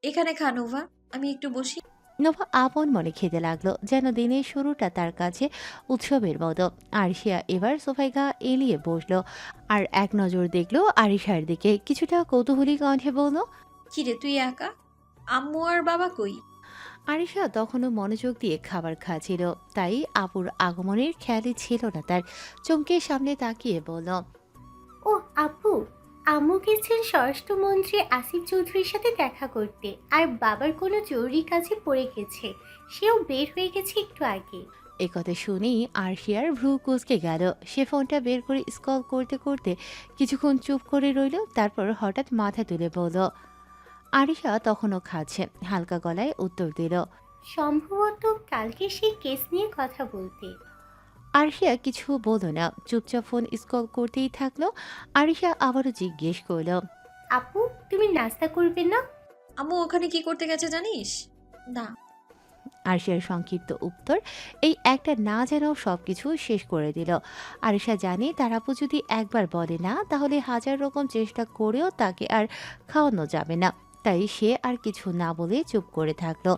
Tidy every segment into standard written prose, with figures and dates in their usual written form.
এখানে খা নোভা, আমি একটু বসি। নোভা আপন মনে খেতে লাগলো, যেন দিনের শুরুটা তার কাছে উৎসবের মতো। আরিশিয়া এবার সোফায় গা এলিয়ে বসলো আর এক নজর দেখলো আরিশার দিকে, কিছুটা কৌতূহলী কণ্ঠে বলল, কিরে তুই একা? আম্মু আর বাবা কই? আরিশা তখনও মনোযোগ দিয়ে খাবার খাচ্ছিল, তাই আপুর আগমনের খেয়ালই ছিল না তার। চমকে সামনে তাকিয়ে বলল, ও আপু, আম্মু গেছেন স্বরাষ্ট্রমন্ত্রী আসিফ চৌধুরীর সাথে দেখা করতে, আর বাবার কোনো জরুরি কাজে পড়ে গেছে, সেও বের হয়ে গেছে একটু আগে। এ কথা শুনেই আরশিয়ার ভ্রু কুঁচকে গেল। সে ফোনটা বের করে স্ক্রল করতে করতে কিছুক্ষণ চুপ করে রইল, তারপর হঠাৎ মাথা তুলে বলল। আরিশা তখনও খাচ্ছে, হালকা গলায় উত্তর দিল। সম্ভবত কালকে সেই কেস নিয়ে কথা বলতে। আরশিয়া কিছু বলল না, চুপচাপ ফোন স্ক্রল করতেই থাকলো। আরিশা আবারও জিজ্ঞেস করল, আপু, তুমি নাস্তা করবে না? আম্মু ওখানে কি করতে গেছে জানিস? না। আরশিয়ার সংক্ষিপ্ত উত্তর এই একটা না যেন সবকিছু শেষ করে দিল। আরিশা জানে তার আপু যদি একবার বলে না, তাহলে হাজার রকম চেষ্টা করেও তাকে আর খাওয়ানো যাবে না। তাই সে আর কিছু না বলে চুপ করে থাকলো।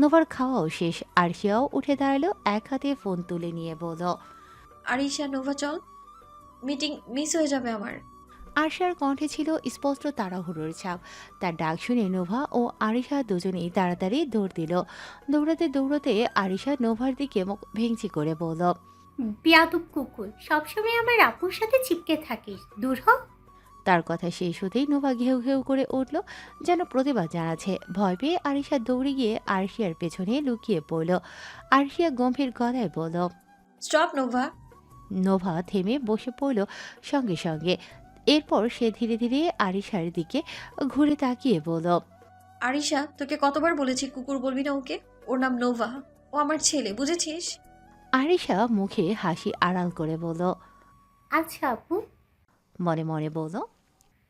নোভার খাওয়াও শেষ। আরশিয়াও উঠে দাঁড়ালো, এক হাতে ফোন তুলে নিয়ে বলল। আরিশা নোভা চল, মিটিং মিস হয়ে যাবে আমার। আরশার কণ্ঠে ছিল স্পষ্ট তাড়াহুড়োর ছাপ। তার ডাক শুনে নোভা ও আরিশা দুজনেই তাড়াতাড়ি দৌড় দিল। দৌড়াতে দৌড়াতে আরিশা নোভার দিকে মুখ ভেঙচি করে বলল, বেয়াদব কুকুর, সবসময় আমার আপুর সাথে চিপকে থাকিস, দূর হ। তার কথা শেষ হতেই নোভা ঘেউ ঘেউ করে উঠল, যেন প্রতিবাদ জানাচ্ছে। ভয় পেয়ে আরিশা দৌড়ে গিয়ে আরশিয়ার পেছনে লুকিয়ে পড়ল। আরশিয়া গম্ভীর গলায় বলল। Stop Nova. নোভা থেমে বসে পড়ল সঙ্গে সঙ্গে। এরপর সে ধীরে ধীরে আরিশার দিকে ঘুরে তাকিয়ে বলল। আরিশা, তোকে কতবার বলেছি কুকুর বলবি না ওকে। ওর নাম নোভা, ও আমার ছেলে, বুঝেছিস? আরিশা মুখে হাসি আড়াল করে বলল। আচ্ছা আপু, মনে মনে বলল।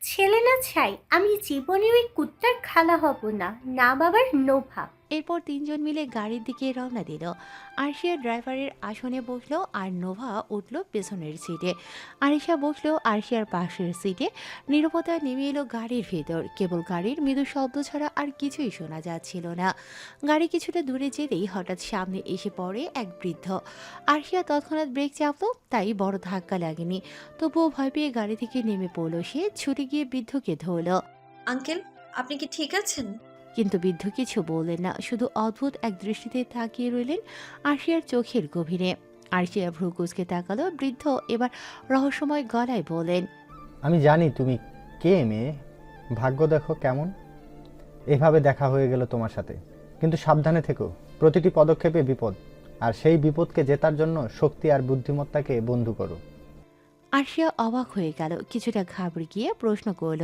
ছেলে না চাই, আমি জীবনে ওই কুত্তার খালা হব না, না বাবার নোভা। এরপর তিনজন মিলে গাড়ির দিকে রওনা দিল। আরশিয়া ড্রাইভারের আসনে বসলো আর নোভা উঠল পেছনের সিটে। আরিশা বসলো আরশিয়ার পাশের সিটে। নীরবতা নেমে এলো গাড়ির ভেতর, কেবল গাড়ির মৃদু শব্দ ছাড়া আর কিছুই শোনা যাচ্ছিল না। গাড়ি কিছুটা দূরে যেতেই হঠাৎ সামনে এসে পড়ে এক বৃদ্ধ। আরশিয়া তৎক্ষণাৎ ব্রেক চাপলো, তাই বড় ধাক্কা লাগেনি। তবুও ভয় পেয়ে গাড়ি থেকে নেমে পড়ল সে, ছুটে গিয়ে বৃদ্ধকে ধরল। আঙ্কেল, আপনি কি ঠিক আছেন? কিন্তু বৃদ্ধ কিছু বললেন না, শুধু অদ্ভুত এক দৃষ্টিতে তাকিয়ে রইলেন আরশিয়ার চোখের গভীরে। আরশিয়া ভ্রু কুঁচকে তাকালো। বৃদ্ধ এবার রহস্যময় গলায় বলেন। আমি জানি তুমি কে মেয়ে, ভাগ্য দেখো কেমন, এভাবে দেখা হয়ে গেল তোমার সাথে। কিন্তু সাবধানে থেকো, প্রতিটি পদক্ষেপে বিপদ, আর সেই বিপদকে জেতার জন্য শক্তি আর বুদ্ধিমত্তাকে বন্ধু করো। আরশিয়া অবাক হয়ে গেল, কিছুটা ঘাবড়ে গিয়ে প্রশ্ন করল।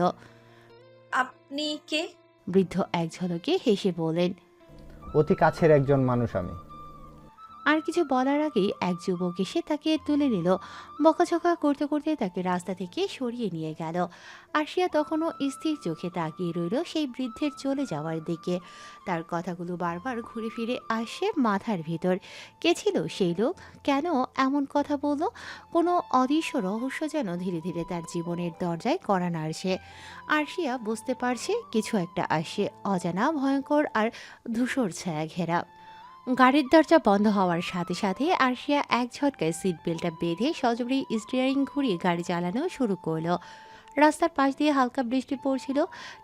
আপনি কে? বৃদ্ধ এক ঝলকে হেসে বলেন। অতি কাছের একজন মানুষ আমি। আর কিছু বলার আগেই এক যুবক এসে তাকে তুলে নিল। বকাঝকা করতে করতে তাকে রাস্তা থেকে সরিয়ে নিয়ে গেল। আরশিয়া তখনও স্থির চোখে তাকিয়ে রইল সেই বৃদ্ধের চলে যাওয়ার দিকে। তার কথাগুলো বারবার ঘুরে ফিরে আসে মাথার ভিতর। কে ছিল সেই লোক? কেন এমন কথা বলল? কোনো অদৃশ্য রহস্য যেন ধীরে ধীরে তার জীবনের দরজায় কড়া নাড়ছে। আরশিয়া বুঝতে পারছে কিছু একটা আসে, অজানা, ভয়ঙ্কর আর ধূসর ছায়া ঘেরা। গাড়ির দরজা বন্ধ হওয়ার সাথে সাথে আরশিয়া এক ঝটকায় সিট বেল্টটা বেঁধে সজোরে স্টিয়ারিং ঘুরিয়ে গাড়ি চালানো শুরু করলো। রাস্তার পাশ দিয়ে হালকা বৃষ্টি পড়ছিল,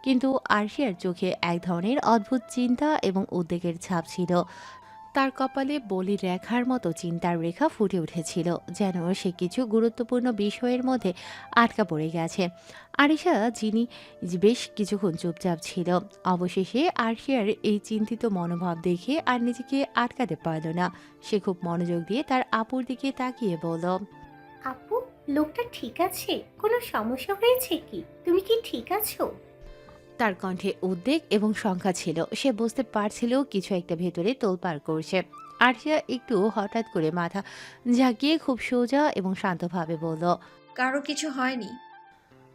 কিন্তু আরশিয়ার চোখে এক ধরনের অদ্ভুত চিন্তা এবং উদ্বেগের ছাপ ছিল। তার কপালে বলির রেখার মতো চিন্তার রেখা ফুটে উঠেছিল, যেন সে কিছু গুরুত্বপূর্ণ বিষয়ের মধ্যে আটকা পড়ে গেছে। আরিশা, যিনি বেশ কিছুক্ষণ চুপচাপ ছিল, অবশেষে আরশিয়ার এই চিন্তিত মনোভাব দেখে আর নিজেকে আটকাতে পারল না। সে খুব মনোযোগ দিয়ে তার আপুর দিকে তাকিয়ে বলল। আপু, লোকটা ঠিক আছে? কোনো সমস্যা হয়েছে কি? তুমি কি ঠিক আছো? তার কণ্ঠে উদ্বেগ এবং শঙ্কা ছিল। সে বুঝতে পারছিল কিছু একটা ভেতরে তোলপাড় করছে। আরশিয়া একটু হঠাৎ করে মাথা ঝাঁকিয়ে খুব সোজা এবং শান্তভাবে বলল। কারো কিছু হয়নি।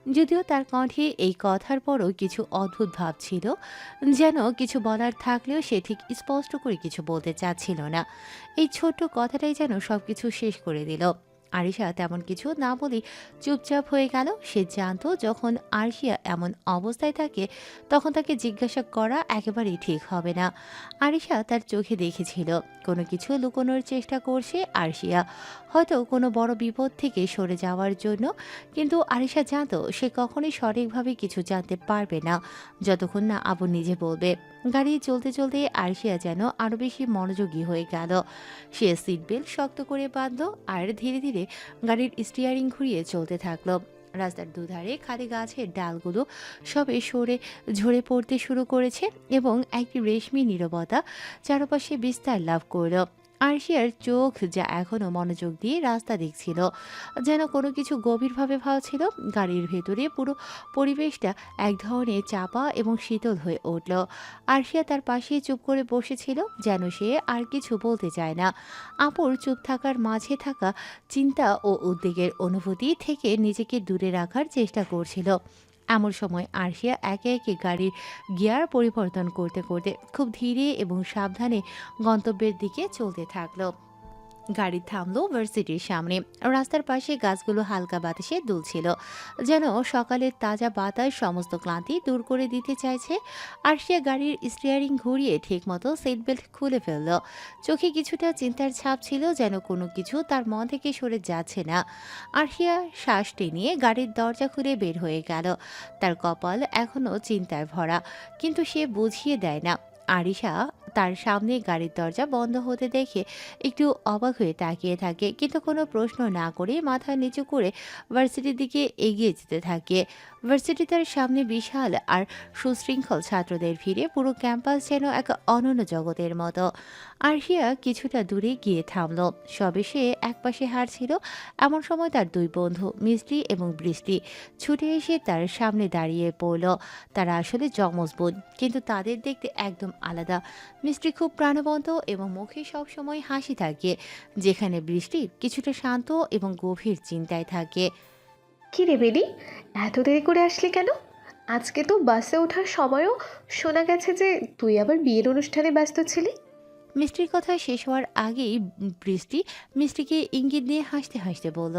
যদিও তার কণ্ঠে এই কথার পরও কিছু অদ্ভুত ভাব ছিল, যেন কিছু বলার থাকলেও সে ঠিক স্পষ্ট করে কিছু বলতে চাচ্ছিল না। এই ছোট্ট কথাটাই যেন সবকিছু শেষ করে দিল। আরিশা তেমন কিছু না বলেই চুপচাপ হয়ে গেল। সে জানতো যখন আরশিয়া এমন অবস্থায় থাকে তখন তাকে জিজ্ঞাসা করা একেবারেই ঠিক হবে না। আরিশা তার চোখে দেখেছিল কোনো কিছু লুকোনোর চেষ্টা করছে আরশিয়া, হয়তো কোনো বড় বিপদ থেকে সরে যাওয়ার জন্য। কিন্তু আরিশা জানতো সে কখনোই সঠিকভাবে কিছু জানতে পারবে না যতক্ষণ না আবু নিজে বলবে। গাড়ি চলতে চলতে আরশিয়া যেন আরো বেশি মনোযোগী হয়ে গেল। সে সিট বেল্ট শক্ত করে বাঁধল আর ধীরে ধীরে গাড়ির স্টিয়ারিং ঘুরিয়ে চলতে থাকলো। রাস্তার দুধারে খালি গাছের ডালগুলো সবে সরে ঝরে পড়তে শুরু করেছে এবং একটি রেশমি নীরবতা চারপাশে বিস্তার লাভ করল। আরশিয়ার চোখ যা এখনো মনোযোগ দিয়ে রাস্তা দেখছিল, যেন কোনো কিছু গভীরভাবে ভাবছিল। গাড়ির ভেতরে পুরো পরিবেশটা এক ধরনের চাপা এবং শীতল হয়ে উঠল। আরশিয়া তার পাশে চুপ করে বসেছিল, যেন সে আর কিছু বলতে চায় না। আপুর চুপ থাকার মাঝে থাকা চিন্তা ও উদ্বেগের অনুভূতি থেকে নিজেকে দূরে রাখার চেষ্টা করছিল। এমন সময় আরশিয়া একে একে গাড়ির গিয়ার পরিবর্তন করতে করতে খুব ধীরে এবং সাবধানে গন্তব্যের দিকে চলতে থাকলো। গাড়ি থামলো ভার্সিটির সামনে। রাস্তার পাশে গাছগুলো হালকা বাতাসে দুলছিল, যেন সকালের তাজা বাতাস সমস্ত ক্লান্তি দূর করে দিতে চাইছে। আরশিয়া গাড়ির স্টিয়ারিং ঘুরিয়ে ঠিকমতো সিট বেল্ট খুলে ফেলল। চোখে কিছুটা চিন্তার ছাপ ছিল, যেন কোনো কিছু তার মন থেকে সরে যাচ্ছে না। আরশিয়া শ্বাস টেনে গাড়ির দরজা খুলে বের হয়ে গেল। তার কপাল এখনো চিন্তায় ভরা, কিন্তু সে বুঝিয়ে দেয় না। আরিশা তার সামনে গাড়ির দরজা বন্ধ হতে দেখে একটু অবাক হয়ে তাকিয়ে থাকে, কিন্তু কোনো প্রশ্ন না করে মাথা নিচু করে ভার্সিটির দিকে এগিয়ে যেতে থাকে। ভার্সিটি তার সামনে বিশাল আর সুশৃঙ্খল ছাত্রদের ভিড়ে পুরো ক্যাম্পাস যেন এক অনন্য জগতের মতো। আরশিয়া কিছুটা দূরে গিয়ে থামল। সবে সে একপাশে হাঁটছিল, এমন সময় তার দুই বন্ধু মিষ্টি এবং বৃষ্টি ছুটে এসে তার সামনে দাঁড়িয়ে পড়ল। তারা আসলে যমজ বোন, কিন্তু তাদের দেখতে একদম আলাদা। মিষ্টি খুব প্রাণবন্ত এবং মুখে সবসময় হাসি থাকে, যেখানে বৃষ্টি কিছুটা শান্ত এবং গভীর চিন্তায় থাকে। কি রে বেলি, এত দেরি করে আসলি কেন? আজকে তো বাসে ওঠার সময়ও শোনা গেছে যে তুই আবার বিয়ের অনুষ্ঠানে ব্যস্ত ছিলি। মিষ্টির কথা শেষ হওয়ার আগেই বৃষ্টি মিষ্টিকে ইঙ্গিত দিয়ে হাসতে হাসতে বলল,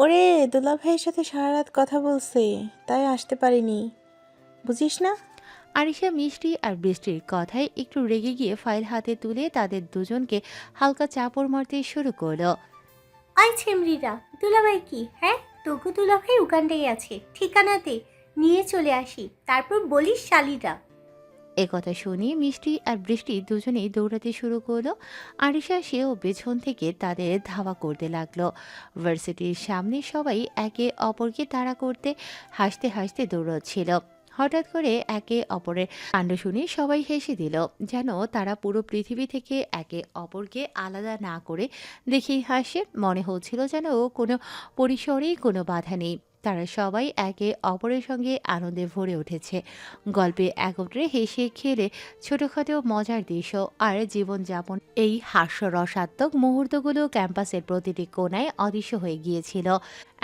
ওরে দুলা ভাইয়ের সাথে সারা রাত কথা বলছে, তাই আসতে পারিনি, বুঝিস না। আরিশা মিষ্টি আর বৃষ্টির কথায় একটু রেগে গিয়ে ফাইল হাতে তুলে তাদের দুজনকে হালকা চাপড় মারতে শুরু করলো। আই ছেমরিরা, দুলাভাই কি? হ্যাঁ, তোকে দুলাভাই উগান্ডায় আছে, ঠিকানাতে নিয়ে চলে আসি, তারপর বলিস শালিরা। একথা শুনে মিষ্টি আর বৃষ্টি দুজনেই দৌড়াতে শুরু করলো। আরিশা সেও পেছন থেকে তাদের ধাওয়া করতে লাগলো। ভার্সিটির সামনে সবাই একে অপরকে তাড়া করতে হাসতে হাসতে দৌড়চ্ছিল। হঠাৎ করে একে অপরের কাণ্ড শুনে সবাই হেসে দিল, যেন তারা পুরো পৃথিবী থেকে একে অপরকে আলাদা না করে দেখেই হাসে। মনে হচ্ছিল যেন কোনো পরিসরেই কোনো বাধা নেই, তারা সবাই একে অপরের সঙ্গে আনন্দে ভরে উঠেছে। গল্পে একত্রে হেসে খেলে ছোটখাটো মজার দৃশ্য আর জীবনযাপন, এই হাস্যরসাত্মক মুহূর্তগুলো ক্যাম্পাসের প্রতিটি কোণায় অদৃশ্য হয়ে গিয়েছিল।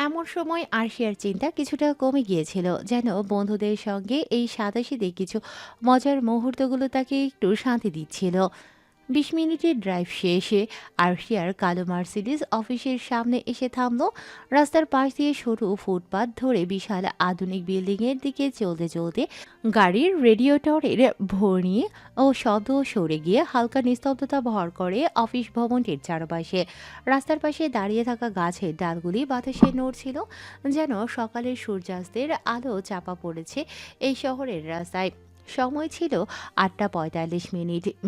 এমন সময় আরশিয়ার চিন্তা কিছুটা কমে গিয়েছিল, যেন বন্ধুদের সঙ্গে এই সাদাসিধে কিছু মজার মুহূর্তগুলো তাকে একটু শান্তি দিচ্ছিল। 20 মিনিটের ড্রাইভ শেষে আরশিয়ার কালো মার্সিডিজ অফিসের সামনে এসে থামল। রাস্তার পাশ দিয়ে সরু ফুটপাত ধরে বিশাল আধুনিক বিল্ডিংয়ের দিকে চলতে চলতে গাড়ির রেডিয়েটরের ভর্নি ও শব্দ সরে গিয়ে হালকা নিস্তব্ধতা ভর করে অফিস ভবনটির চারপাশে। রাস্তার পাশে দাঁড়িয়ে থাকা গাছের ডালগুলি বাতাসে নড়ছিল, যেন সকালের সূর্যাস্তের আলো চাপা পড়েছে এই শহরের রাস্তায়। সময় ছিল 8:45।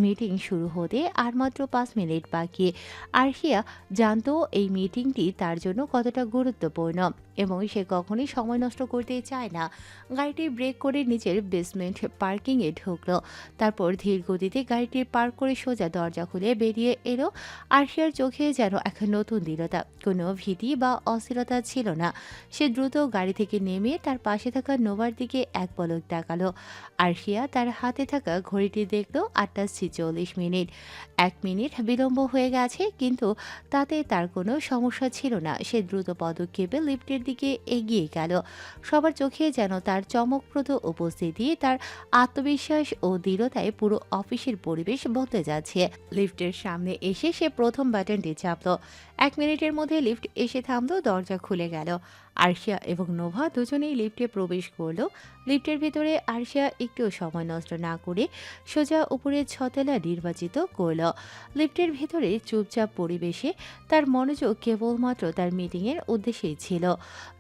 মিটিং শুরু হতে আর মাত্র 5 মিনিট বাকি। আরশিয়া জানতো এই মিটিংটি তার জন্য কতটা গুরুত্বপূর্ণ এবং সে কখনোই সময় নষ্ট করতে চায় না। গাড়িটি ব্রেক করে নিচের বেসমেন্ট পার্কিংয়ে ঢুকলো, তারপর ধীর গতিতে গাড়িটি পার্ক করে সোজা দরজা খুলে বেরিয়ে এলো। আরশিয়ার চোখে যেন এক নতুন দৃঢ়তা, কোনো ভীতি বা অস্থিরতা ছিল না। সে দ্রুত গাড়ি থেকে নেমে তার পাশে থাকা নোভার দিকে এক পলক তাকালো। আরশিয়া আরশিয়া তার হাতে থাকা ঘড়িটি দেখল 8:46। 1 মিনিট বিলম্ব হয়ে গেছে, কিন্তু তাতে তার কোনো সমস্যা ছিল না। সে দ্রুত পদক্ষেপে লিফটের দিকে এগিয়ে গেল। সবার চোখে যেন তার চমকপ্রদ উপস্থিতি, তার আত্মবিশ্বাস ও দৃঢ়তায় পুরো অফিসের পরিবেশ বদলে যাচ্ছে। লিফটের সামনে এসে সে প্রথম বাটনটি চাপল। 1 মিনিটের মধ্যে লিফট এসে থামলো, দরজা খুলে গেল। আরশিয়া এবং নোভা দুজনেই লিফটে প্রবেশ করলো। লিফটের ভেতরে আরশিয়া একটুও সময় নষ্ট না করে সোজা উপরে 6 তলা নির্বাচিত করল। লিফটের ভেতরে চুপচাপ পরিবেশে তার মনোযোগ কেবলমাত্র তার মিটিংয়ের উদ্দেশ্যেই ছিল।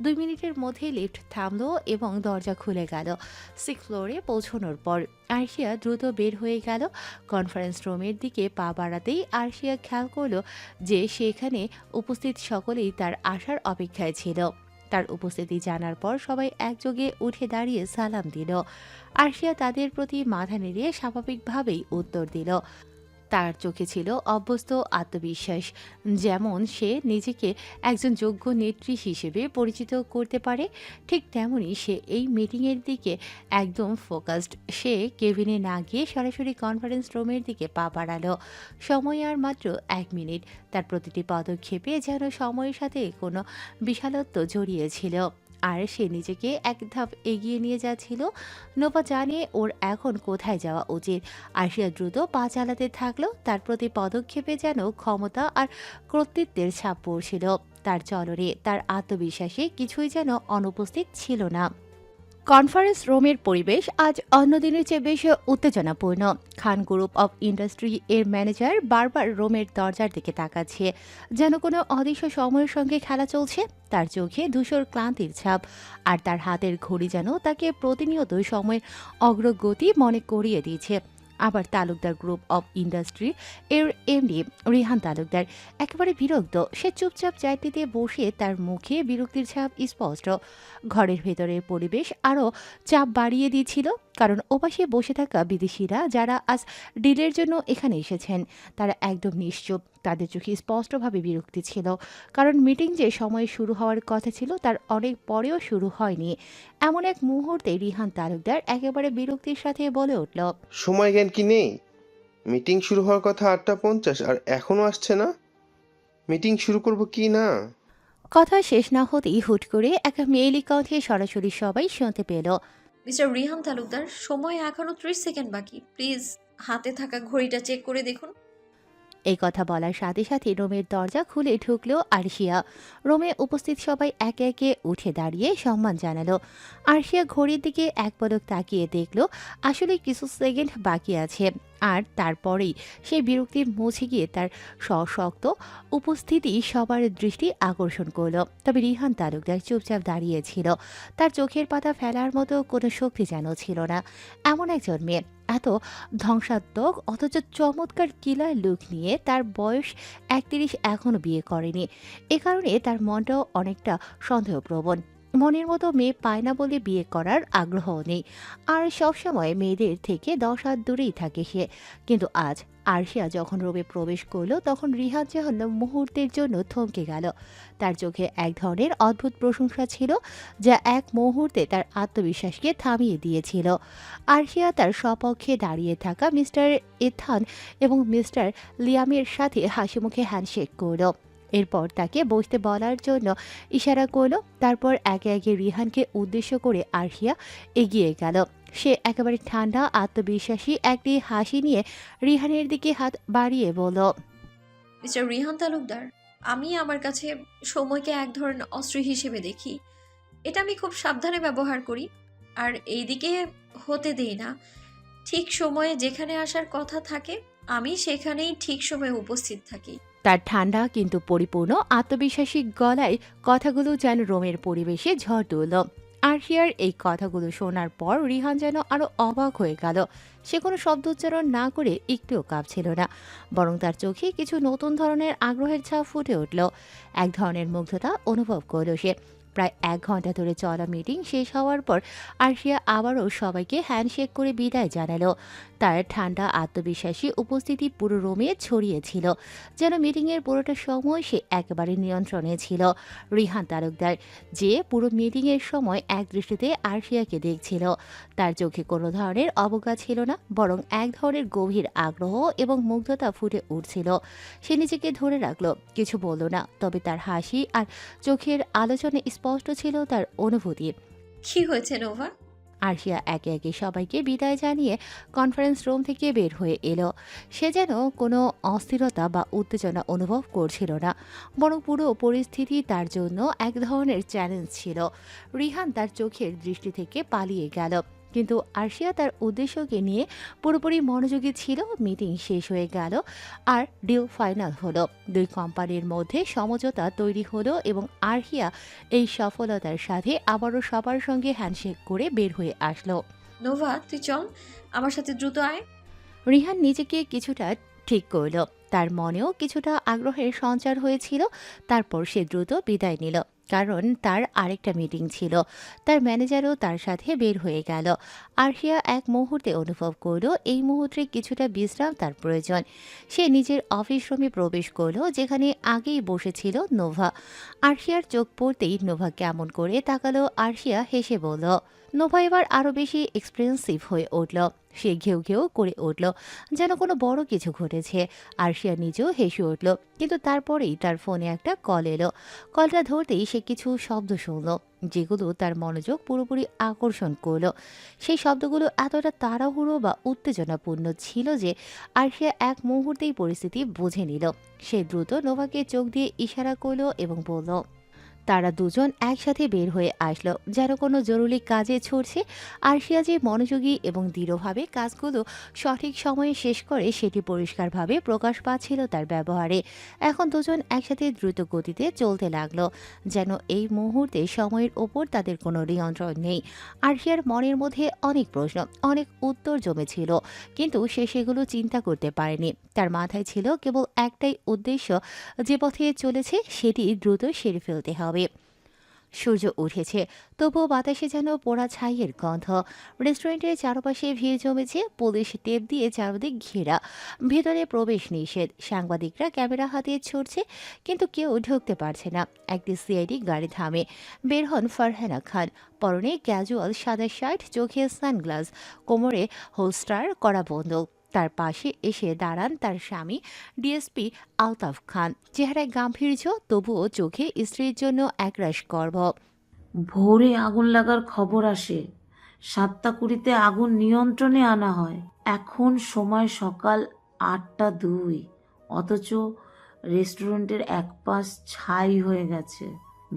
2 মিনিটের মধ্যে লিফট থামলো এবং দরজা খুলে গেল। 6 ফ্লোরে পৌঁছানোর পর আরশিয়া দ্রুত বের হয়ে গেল। কনফারেন্স রুমের দিকে পা বাড়াতেই আরশিয়া খেয়াল করলো যে সেখানে উপস্থিত সকলেই তার আসার অপেক্ষায় ছিল। তার উপস্থিতি জানার পর সবাই একযোগে উঠে দাঁড়িয়ে সালাম দিল। আরশিয়া তাদের প্রতি মাথা নেড়ে স্বাভাবিকভাবেই উত্তর দিল। তার চোখে ছিল অভ্যস্ত আত্মবিশ্বাস, যেমন সে নিজেকে একজন যোগ্য নেত্রী হিসেবে পরিচিত করতে পারে, ঠিক তেমনই সে এই মিটিংয়ের দিকে একদম ফোকাসড। সে কেবিনে না গিয়ে সরাসরি কনফারেন্স রুমের দিকে পা বাড়ালো। সময় আর মাত্র 1 মিনিট। তার প্রতিটি পদক্ষেপে যেন সময়ের সাথে কোনো বিশালত্ব জড়িয়েছিল, আর সে নিজেকে এক ধাপ এগিয়ে নিয়ে যাচ্ছিল। নোভা জানে ওর এখন কোথায় যাওয়া উচিত। আরশিয়া দ্রুত পা চালাতে থাকলো। তার প্রতি পদক্ষেপে যেন ক্ষমতা আর কর্তৃত্বের ছাপ পড়ছিল। তার চলনে, তার আত্মবিশ্বাসে কিছুই যেন অনুপস্থিত ছিল না। কনফারেন্স রুমের পরিবেশ আজ অন্য দিনের চেয়ে বেশ উত্তেজনাপূর্ণ। খান গ্রুপ অফ ইন্ডাস্ট্রি এর ম্যানেজার বারবার রুমের দরজার দিকে তাকাচ্ছে, যেন কোনো অদৃশ্য সময়ের সঙ্গে খেলা চলছে। তার চোখে ধূসর ক্লান্তির ছাপ, আর তার হাতের ঘড়ি যেন তাকে প্রতিনিয়ত সময়ের অগ্রগতি মনে করিয়ে দিয়েছে। আবার তালুকদার গ্রুপ অফ ইন্ডাস্ট্রি এর এমডি রিহান তালুকদার একেবারে বিরক্ত। সে চুপচাপ চায়টিতে বসে, তার মুখে বিরক্তির ছাপ স্পষ্ট। ঘরের ভেতরের পরিবেশ আরও চাপ বাড়িয়ে দিয়েছিল, কারণ ওপাশে বসে থাকা বিদেশিরা যারা আজ ডিলের জন্য এখানে এসেছেন তারা একদম নিশ্চুপ। তাদের চোখে স্পষ্টভাবে বিরক্তি ছিল, কারণ মিটিং যে সময়ে শুরু হওয়ার কথা ছিল তার অনেক পরেও শুরু হয়নি। এমন এক মুহূর্তে রিহান তালুকদার একেবারে বিরক্তির সাথে বলে উঠল, সময় জ্ঞান কি নেই? মিটিং শুরু হওয়ার কথা 8:50 আর এখনো আসছে না। মিটিং শুরু করব কি না? কথা শেষ না হতেই হুট করে একটা মেয়েলি কণ্ঠে সরাসরি সবাই শুনতে পেল। মিস্টার রিহান তালুকদার, সময় এখনো 30 সেকেন্ড বাকি। প্লিজ হাতে থাকা ঘড়িটা চেক করে দেখুন। এই কথা বলার সাথে সাথে রুমের দরজা খুলে ঢুকলো আরশিয়া। রুমে উপস্থিত সবাই একে একে উঠে দাঁড়িয়ে সম্মান জানালো। আরশিয়া ঘড়ির দিকে এক পলক তাকিয়ে দেখলো আসলে কিছু সেকেন্ড বাকি আছে, আর তারপরেই সেই বিরক্তির মুছে গিয়ে তার সশক্ত উপস্থিতি সবার দৃষ্টি আকর্ষণ করলো। তবে রিহান তালুকদার চুপচাপ দাঁড়িয়েছিল। তার চোখের পাতা ফেলার মতো কোনো শক্তি যেন ছিল না। এমন একজন মেয়ে, এত ধ্বংসাত্মক অথচ চমৎকার কিলার লুক নিয়ে, তার বয়স 31, এখনও বিয়ে করেনি। এ কারণে তার মনটাও অনেকটা সন্দেহপ্রবণ। মনের মতো মেয়ে পায় না বলে বিয়ে করার আগ্রহও নেই, আর সবসময় মেয়েদের থেকে 10 হাত দূরেই থাকে সে। কিন্তু আজ আরশিয়া যখন রুমে প্রবেশ করলো তখন রিহান যেন মুহূর্তের জন্য থমকে গেল। তার চোখে এক ধরনের অদ্ভুত প্রশংসা ছিল, যা এক মুহূর্তে তার আত্মবিশ্বাসকে থামিয়ে দিয়েছিল। আরশিয়া তার সপক্ষে দাঁড়িয়ে থাকা মিস্টার ইথান এবং মিস্টার লিয়ামের সাথে হাসি মুখে হ্যান্ডশেক করল। এরপর তাকে বসতে বলার জন্য ইশারা করল। তারপর একে একে রিহানকে উদ্দেশ্য করে আরশিয়া এগিয়ে গেল। সে একেবারে ঠান্ডা আত্মবিশ্বাসী একটি হাসি নিয়ে রিহানের দিকে হাত বাড়িয়ে বলল, মিস্টার রিহান তালুকদার, আমি আমার কাছে সময়কে এক ধরনের অস্ত্র হিসেবে দেখি। এটা আমি খুব সাবধানে ব্যবহার করি, আর এইদিকে হতে দেই না। ঠিক সময়ে যেখানে আসার কথা থাকে আমি সেখানেই ঠিক সময়ে উপস্থিত থাকি। তার ঠান্ডা কিন্তু পরিপূর্ণ আত্মবিশ্বাসী গলায় কথাগুলো যেন রোমের পরিবেশে ঝড় তুলল। আরশিয়ার এই কথাগুলো শোনার পর রিহান যেন আরো অবাক হয়ে গেল। সে কোনো শব্দ উচ্চারণ না করে একটুও কাঁপছিল না, বরং তার চোখে কিছু নতুন ধরনের আগ্রহের ছাপ ফুটে উঠল। এক ধরনের মুগ্ধতা অনুভব করল সে। প্রায় 1 ঘন্টা ধরে চলা মিটিং শেষ হওয়ার পর আরশিয়া আবারও সবাইকে হ্যান্ডশেক করে বিদায় জানালো। তার ঠান্ডা আত্মবিশ্বাসী উপস্থিতি পুরো রুমে ছড়িয়েছিল, যেন মিটিংয়ের পুরোটা সময় সে একেবারে নিয়ন্ত্রণে ছিল। রিহান তালুকদার, যে পুরো মিটিংয়ের সময় একদৃষ্টিতে আরশিয়াকে দেখছিল, তার চোখে কোনো ধরনের অবজ্ঞা ছিল না, বরং এক ধরনের গভীর আগ্রহ এবং মুগ্ধতা ফুটে উঠছিল। সে নিজেকে ধরে রাখলো, কিছু বলল না, তবে তার হাসি আর চোখের আলোচনায় স্পষ্ট ছিল তার অনুভূতি। কি হয়েছে নোভা? আরশিয়া একে একে সবাইকে বিদায় জানিয়ে কনফারেন্স রুম থেকে বের হয়ে এলো। সে যেন কোনো অস্থিরতা বা উত্তেজনা অনুভব করছিল না, বরং পুরো পরিস্থিতি তার জন্য এক ধরনের চ্যালেঞ্জ ছিল। রিহান তার চোখের দৃষ্টি থেকে পালিয়ে গেল, কিন্তু আরশিয়া তার উদ্দেশ্যকে নিয়ে পুরোপুরি মনোযোগী ছিল। মিটিং শেষ হয়ে গেল আর ডিল ফাইনাল হলো। দুই কোম্পানির মধ্যে সমঝোতা তৈরি হলো এবং আরশিয়া এই সফলতার সাথে আবারও সবার সঙ্গে হ্যান্ডশেক করে বের হয়ে আসলো। নোভা, তুই চল আমার সাথে দ্রুত আয়। রিহান নিজেকে কিছুটা ঠিক করল, তার মনেও কিছুটা আগ্রহের সঞ্চার হয়েছিল। তারপর সে দ্রুত বিদায় নিল, কারণ তার আরেকটা মিটিং ছিল। তার ম্যানেজারও তার সাথে বের হয়ে গেল। আরশিয়া এক মুহূর্তে অনুভব করল এই মুহূর্তে কিছুটা বিশ্রাম তার প্রয়োজন। সে নিজের অফিস রুমে প্রবেশ করল, যেখানে আগেই বসেছিল নোভা। আরশিয়ার চোখ পড়তেই নোভা কেমন করে তাকালো। আরশিয়া হেসে বলল। নোভা এবার আরও বেশি এক্সপ্রেন্সিভ হয়ে উঠল। সে ঘেউ ঘেউ করে উঠল, যেন কোনো বড় কিছু ঘটেছে। আরশিয়া নিজেও হেসে উঠল, কিন্তু তারপরেই তার ফোনে একটা কল এলো। কলটা ধরতেই সে কিছু শব্দ শুনল, যেগুলো তার মনোযোগ পুরোপুরি আকর্ষণ করল। সেই শব্দগুলো এতটা তাড়াহুড়ো বা উত্তেজনাপূর্ণ ছিল যে আরশিয়া এক মুহূর্তেই পরিস্থিতি বুঝে নিল। সে দ্রুত নোভাকে চোখ দিয়ে ইশারা করল এবং বলল। তারা দুজন একসাথে বের হয়ে আসলো, যেন কোনো জরুরি কাজে ছুটছে। আরশিয়া যে মনোযোগী এবং দৃঢ়ভাবে কাজগুলো সঠিক সময়ে শেষ করে সেটি পরিষ্কারভাবে প্রকাশ পাচ্ছিল তার ব্যবহারে। এখন দুজন একসাথে দ্রুত গতিতে চলতে লাগলো, যেন এই মুহূর্তে সময়ের ওপর তাদের কোনো নিয়ন্ত্রণ নেই। আরশিয়ার মনের মধ্যে অনেক প্রশ্ন, অনেক উত্তর জমেছিল, কিন্তু সে সেগুলো চিন্তা করতে পারেনি। তার মাথায় ছিল কেবল একটাই উদ্দেশ্য, যে পথে চলেছে সেটি দ্রুত সেরে ফেলতে হবে। সূর্য উঠেছে, তবুও বাতাসে যেন পোড়া ছাইয়ের গন্ধ। রেস্টুরেন্টের চারপাশে ভিড় জমেছে, পুলিশ টেপ দিয়ে চারদিক ঘেরা। ভেতরে প্রবেশ নিষেধ। সাংবাদিকরা ক্যামেরা হাতে ছুটছে, কিন্তু কেউ ঢুকতে পারছে না। একটি সিআইডি গাড়ি থামে। বের হন ফারহানা খান, পরনে ক্যাজুয়াল সাদা শার্ট, চোখে সানগ্লাস, কোমরে হোলস্টার করা বন্দুক। তার পাশে এসে দাঁড়ান তার স্বামী ডিএসপি আলতাফ খান। চেহারায় গাম্ভীর্য, তবুও চোখে স্ত্রীর জন্য একরাশ গর্ব। ভোরে আগুন লাগার খবর আসে, 7টা 20-তে আগুন নিয়ন্ত্রণে আনা হয়। এখন সময় সকাল 8টা 2, অথচ রেস্টুরেন্টের এক পাশ ছাই হয়ে গেছে।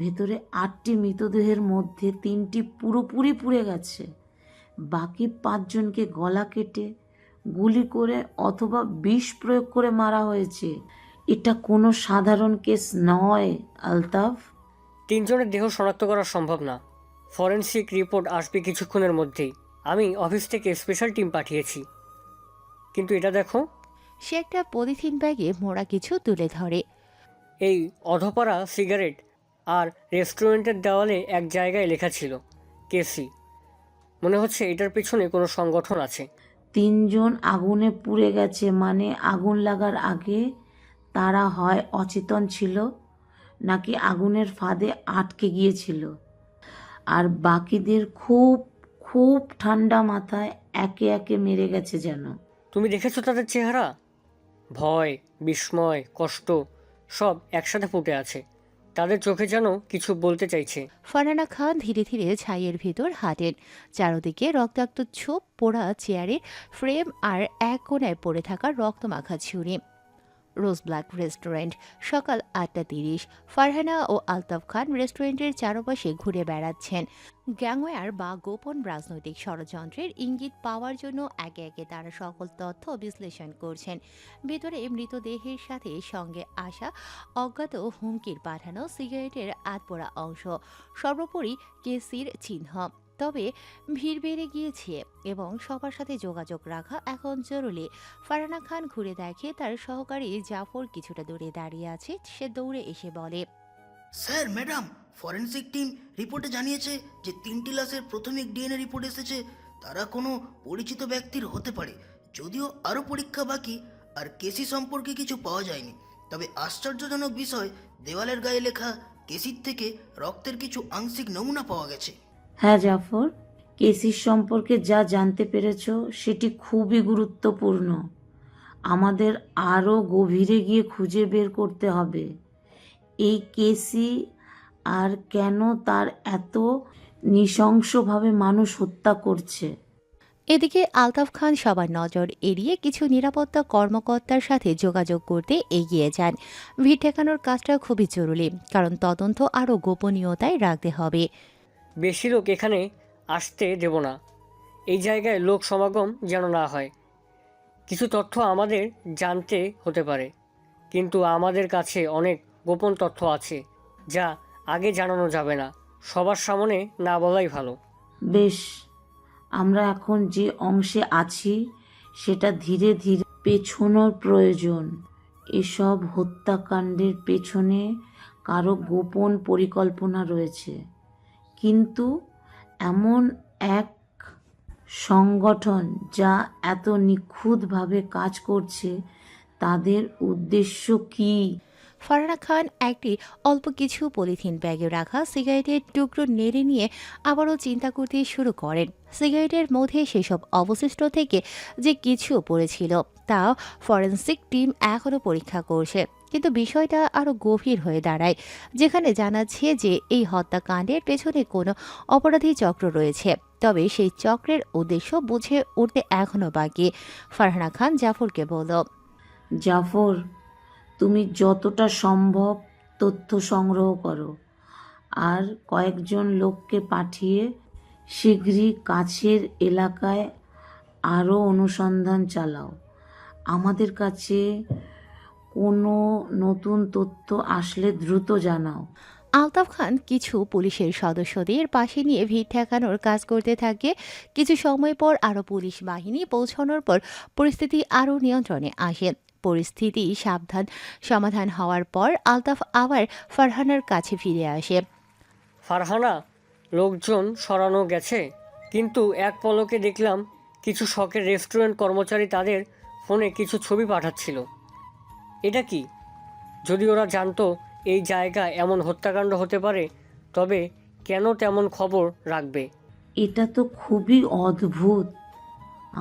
ভেতরে 8টি মৃতদেহের মধ্যে 3টি পুরোপুরি পুড়ে গেছে। বাকি 5জনকে গলা কেটে, গুলি করে অথবা বিষ প্রয়োগ করে মারা হয়েছে। এটা কোনো সাধারণ কেস নয় আলতাফ। 3জনের দেহ শনাক্ত করা সম্ভব না। ফরেনসিক রিপোর্ট আসবে কিছুক্ষণের মধ্যেই। আমি অফিস থেকে স্পেশাল টিম পাঠিয়েছি। কিন্তু এটা দেখো। সে একটা পলিথিন ব্যাগে মোড়া কিছু তুলে ধরে। এই অধপাড়া সিগারেট আর রেস্টুরেন্টের দেওয়ালে এক জায়গায় লেখা ছিল কেসি। মনে হচ্ছে এটার পেছনে কোনো সংগঠন আছে। 3জন আগুনে পুড়ে গেছে, মানে আগুন লাগার আগে তারা হয় অচেতন ছিল, নাকি আগুনের ফাঁদে আটকে গিয়েছিল। আর বাকিদের খুব খুব ঠান্ডা মাথায় একে একে মেরে গেছে যেন। তুমি দেখেছো তাদের চেহারা? ভয়, বিস্ময়, কষ্ট সব একসাথে ফুটে আছে। তাদের চোখে যেন কিছু বলতে চাইছে। ফারহানা খান ধীরে ধীরে ছাইয়ের ভিতর হাঁটেন। চারদিকে রক্তাক্ত ছোপ, পোড়া চেয়ারের ফ্রেম আর এক কোণায় পড়ে থাকা রক্তমাখা ছুরি। রোজ ব্ল্যাক রেস্টুরেন্ট, সকাল 8টা 30। ফারহানা ও আলতাফ খান রেস্টুরেন্টের চারপাশে ঘুরে বেড়াচ্ছেন। গ্যাংওয়্যার বা গোপন রাজনৈতিক ষড়যন্ত্রের ইঙ্গিত পাওয়ার জন্য একে একে তারা সকল তথ্য বিশ্লেষণ করছেন। ভেতরে মৃতদেহের সাথে সঙ্গে আসা অজ্ঞাত হুমকির পাঠানো সিগারেটের আধপোড়া অংশ, সর্বোপরি কেসির চিহ্ন। তবে ভিড় বেড়ে গিয়েছে এবং সবার সাথে যোগাযোগ রাখা এখন জরুরি। ফারহানা খান ঘুরে দেখে তার সহকারী জাফর কিছুটা দূরে দাঁড়িয়ে আছে। সে দৌড়ে এসে বলে, স্যার, ম্যাডাম, ফরেনসিক টিম রিপোর্টে জানিয়েছে যে 3টি লাশের প্রাথমিক ডিএনএ রিপোর্ট এসেছে। তারা কোনো পরিচিত ব্যক্তির হতে পারে, যদিও আরও পরীক্ষা বাকি। আর কেসি সম্পর্কে কিছু পাওয়া যায়নি। তবে আশ্চর্যজনক বিষয়, দেওয়ালের গায়ে লেখা কেসির থেকে রক্তের কিছু আংশিক নমুনা পাওয়া গেছে। হ্যাঁ জাফর, কেসির সম্পর্কে যা জানতে পেরেছ সেটি খুবই গুরুত্বপূর্ণ। আমাদের আরও গভীরে গিয়ে খুঁজে বের করতে হবে এই কেসি আর কেন তার এত নৃশংসভাবে মানুষ হত্যা করছে। এদিকে আলতাফ খান সবার নজর এড়িয়ে কিছু নিরাপত্তা কর্মকর্তার সাথে যোগাযোগ করতে এগিয়ে যান। ভিড় ঠেকানোর কাজটা খুবই জরুরি, কারণ তদন্ত আরও গোপনীয়তায় রাখতে হবে। বেশি লোক এখানে আসতে দেব না। এই জায়গায় লোক সমাগম যেন না হয়। কিছু তথ্য আমাদের জানতে হতে পারে, কিন্তু আমাদের কাছে অনেক গোপন তথ্য আছে যা আগে জানানো যাবে না। সবার সামনে না বলাই ভালো। বেশ, আমরা এখন যে অংশে আছি সেটা ধীরে ধীরে পেছনোর প্রয়োজন। এসব হত্যাকাণ্ডের পেছনে কারো গোপন পরিকল্পনা রয়েছে, কিন্তু এমন এক সংগঠন যা এত নিখুঁতভাবে কাজ করছে, তাদের উদ্দেশ্য কী? ফারহানা খান একটি অল্প কিছু পলিথিন ব্যাগে রাখা সিগারেটের টুকরো নেড়ে নিয়ে আবারও চিন্তা করতে শুরু করেন। সিগারেটের মধ্যে সেসব অবশিষ্ট থেকে যে কিছু পড়েছিল তা ফরেনসিক টিম এখনও পরীক্ষা করছে, কিন্তু বিষয়টা আরও গভীর হয়ে দাঁড়ায়, যেখানে জানাচ্ছে যে এই হত্যাকাণ্ডের পেছনে কোনো অপরাধী চক্র রয়েছে। তবে সেই চক্রের উদ্দেশ্য বুঝে উঠতে এখনও বাকি। ফারহানা খান জাফরকে বলল, জাফর, তুমি যতটা সম্ভব তথ্য সংগ্রহ করো আর কয়েকজন লোককে পাঠিয়ে শীঘ্রই কাছের এলাকায় আরও অনুসন্ধান চালাও। আমাদের কাছে কোনো নতুন তথ্য আসলে দ্রুত জানাও। আলতাফ খান কিছু পুলিশের সদস্যদের পাশে নিয়ে ভিড় ঠেকানোর কাজ করতে থাকে। কিছু সময় পর আরও পুলিশ বাহিনী পৌঁছানোর পর পরিস্থিতি আরও নিয়ন্ত্রণে আসে। পরিস্থিতি সমাধান হওয়ার পর আলতাফ আবার ফারহানার কাছে ফিরে আসে। ফারহানা, লোকজন সরানো গেছে, কিন্তু এক পলকে দেখলাম কিছু শখের রেস্টুরেন্ট কর্মচারী তাদের ফোনে কিছু ছবি পাঠাচ্ছিল। এটা কি? যদি ওরা জানতো এই জায়গায় এমন হত্যাকাণ্ড হতে পারে, তবে কেন তেমন খবর রাখবে? এটা তো খুবই অদ্ভুত।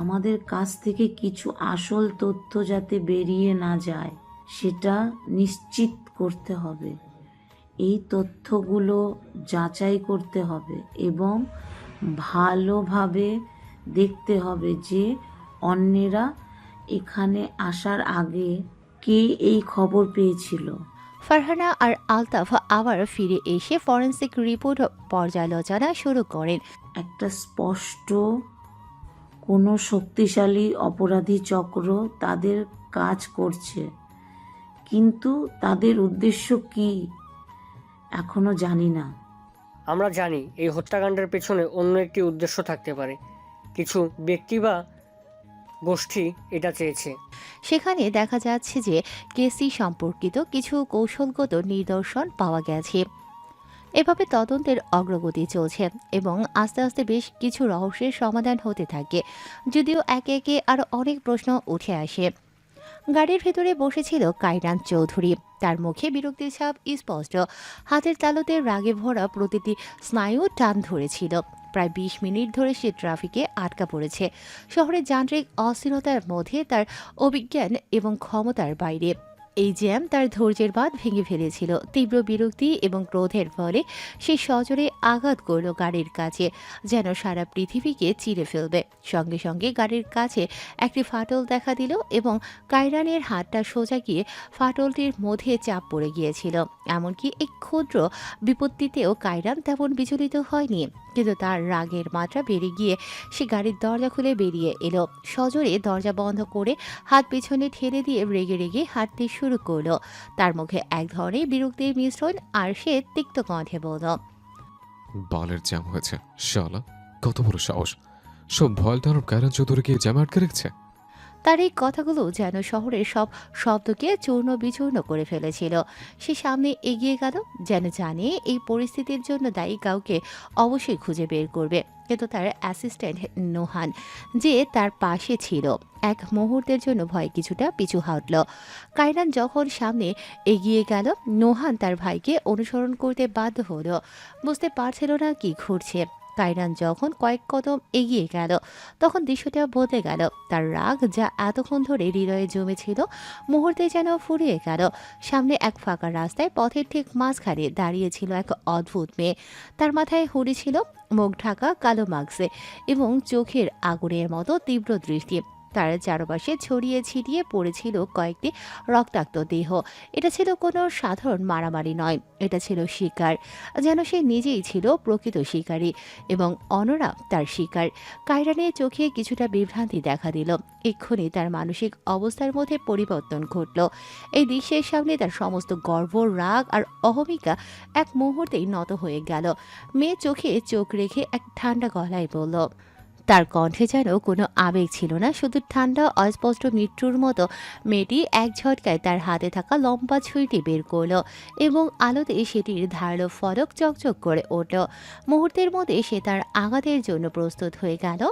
আমাদের কাছ থেকে কিছু আসল তথ্য যাতে বেরিয়ে না যায় সেটা নিশ্চিত করতে হবে। এই তথ্যগুলো যাচাই করতে হবে এবং ভালোভাবে দেখতে হবে যে অন্যেরা এখানে আসার আগে কে এই খবর পেয়েছিল। ফারহানা আর আলতাফ আবার ফিরে এসে ফরেনসিক রিপোর্ট পর্যালোচনা শুরু করেন। একটা স্পষ্ট কোনো শক্তিশালী অপরাধী চক্র তাদের কাজ করছে, কিন্তু তাদের উদ্দেশ্য কি এখনো জানি না। আমরা জানি এই হত্যাকাণ্ডের পেছনে অন্য একটি উদ্দেশ্য থাকতে পারে। কিছু ব্যক্তি বা গোষ্ঠী এটা চেয়েছে। সেখানে দেখা যাচ্ছে যে কেসি সম্পর্কিত কিছু কৌশলগত নিদর্শন পাওয়া গেছে। এভাবে তদন্তের অগ্রগতি চলছে এবং আস্তে আস্তে বেশ কিছু রহস্যের সমাধান হতে থাকে, যদিও একে একে আরও অনেক প্রশ্ন উঠে আসে। গাড়ির ভেতরে বসেছিল কায়রান চৌধুরী। তার মুখে বিরক্তির ছাপ স্পষ্ট। হাতের তালুতে রাগে ভরা প্রতিটি স্নায়ু টান ধরেছিল। প্রায় 20 মিনিট ধরে সে ট্রাফিকে আটকা পড়েছে। শহরের যান্ত্রিক অস্থিরতার মধ্যে তার অভিজ্ঞান এবং ক্ষমতার বাইরে। এই জ্যাম তার ধৈর্যের বাঁধ ভেঙে ফেলেছিল। তীব্র বিরক্তি এবং ক্রোধের ফলে সে সজোরে আঘাত করল গাড়ির কাছে, যেন সারা পৃথিবীকে চিরে ফেলবে। সঙ্গে সঙ্গে গাড়ির কাছে একটি ফাটল দেখা দিল এবং কায়রানের হাতটা সোজা গিয়ে ফাটলটির মধ্যে চাপ পড়ে গিয়েছিল। এমনকি এই ক্ষুদ্র বিপত্তিতেও কায়রান তেমন বিচলিত হয়নি, কিন্তু তার রাগের মাত্রা বেড়ে গিয়ে সে গাড়ির দরজা খুলে বেরিয়ে এলো। সজোরে দরজা বন্ধ করে হাত পেছনে ঠেলে দিয়ে রেগে রেগে হাঁটতে শুরু করলো। তার মুখে এক ধরনের বিরক্তির মিশ্রণ, আর সে তিক্ত কণ্ঠে বলল, বালের জ্যাম হয়েছে, শালা কত বড় সাহস! সব ভয়েল টানোর কায়রান চৌধুরীকে জ্যামে আটকে রেখেছে। তার এই কথাগুলো যেন শহরের সব শব্দকে চূর্ণ বিচূর্ণ করে ফেলেছিল। সে সামনে এগিয়ে গেল, যেন জানে এই পরিস্থিতির জন্য দায়ী কাউকে অবশ্যই খুঁজে বের করবে। কিন্তু তার অ্যাসিস্ট্যান্ট নোহান যে তার পাশে ছিল এক মুহূর্তের জন্য ভয় কিছুটা পিছু হাঁটল। কায়রান যখন সামনে এগিয়ে গেল, নোহান তার ভাইকে অনুসরণ করতে বাধ্য হলো। বুঝতে পারছিল না কি ঘটছে। কায়রান যখন কয়েক কদম এগিয়ে গেল, তখন দৃশ্যটা বদলে গেল। তার রাগ যা এতক্ষণ ধরে হৃদয়ে জমেছিল মুহূর্তে যেন ফুরিয়ে গেল। সামনে এক ফাঁকা রাস্তায় পথের ঠিক মাঝখানে দাঁড়িয়েছিল এক অদ্ভুত মেয়ে। তার মাথায় হুডি ছিল, মুখ ঢাকা কালো মাস্কে এবং চোখের আগুনের মতো তীব্র দৃষ্টি। তার চারপাশে ছড়িয়ে ছিটিয়ে পড়েছিল কয়েকটি রক্তাক্ত দেহ। এটা ছিল কোনো সাধারণ মারামারি নয়, এটা ছিল শিকার। যেন সে নিজেই ছিল প্রকৃত শিকারী এবং অনরা তার শিকার। কায়রানের চোখে কিছুটা বিভ্রান্তি দেখা দিল। এক্ষুনি তার মানসিক অবস্থার মধ্যে পরিবর্তন ঘটল। এই দৃশ্যের সামনে তার সমস্ত গর্ব, রাগ আর অহমিকা এক মুহূর্তেই নত হয়ে গেল। মেয়ে চোখে চোখ রেখে এক ঠান্ডা গলায় বলল, তার কণ্ঠে যেন কোনো আবেগ ছিল না, শুধু ঠান্ডা অস্পষ্ট মৃত্যুর মতো। মেয়েটি এক ঝটকায় তার হাতে থাকা লম্বা ছুরিটি বের করল এবং আলোতে সেটির ধারালো ফলক চকচক করে উঠল। মুহূর্তের মধ্যে সে তার আঘাতের জন্য প্রস্তুত হয়ে গেল।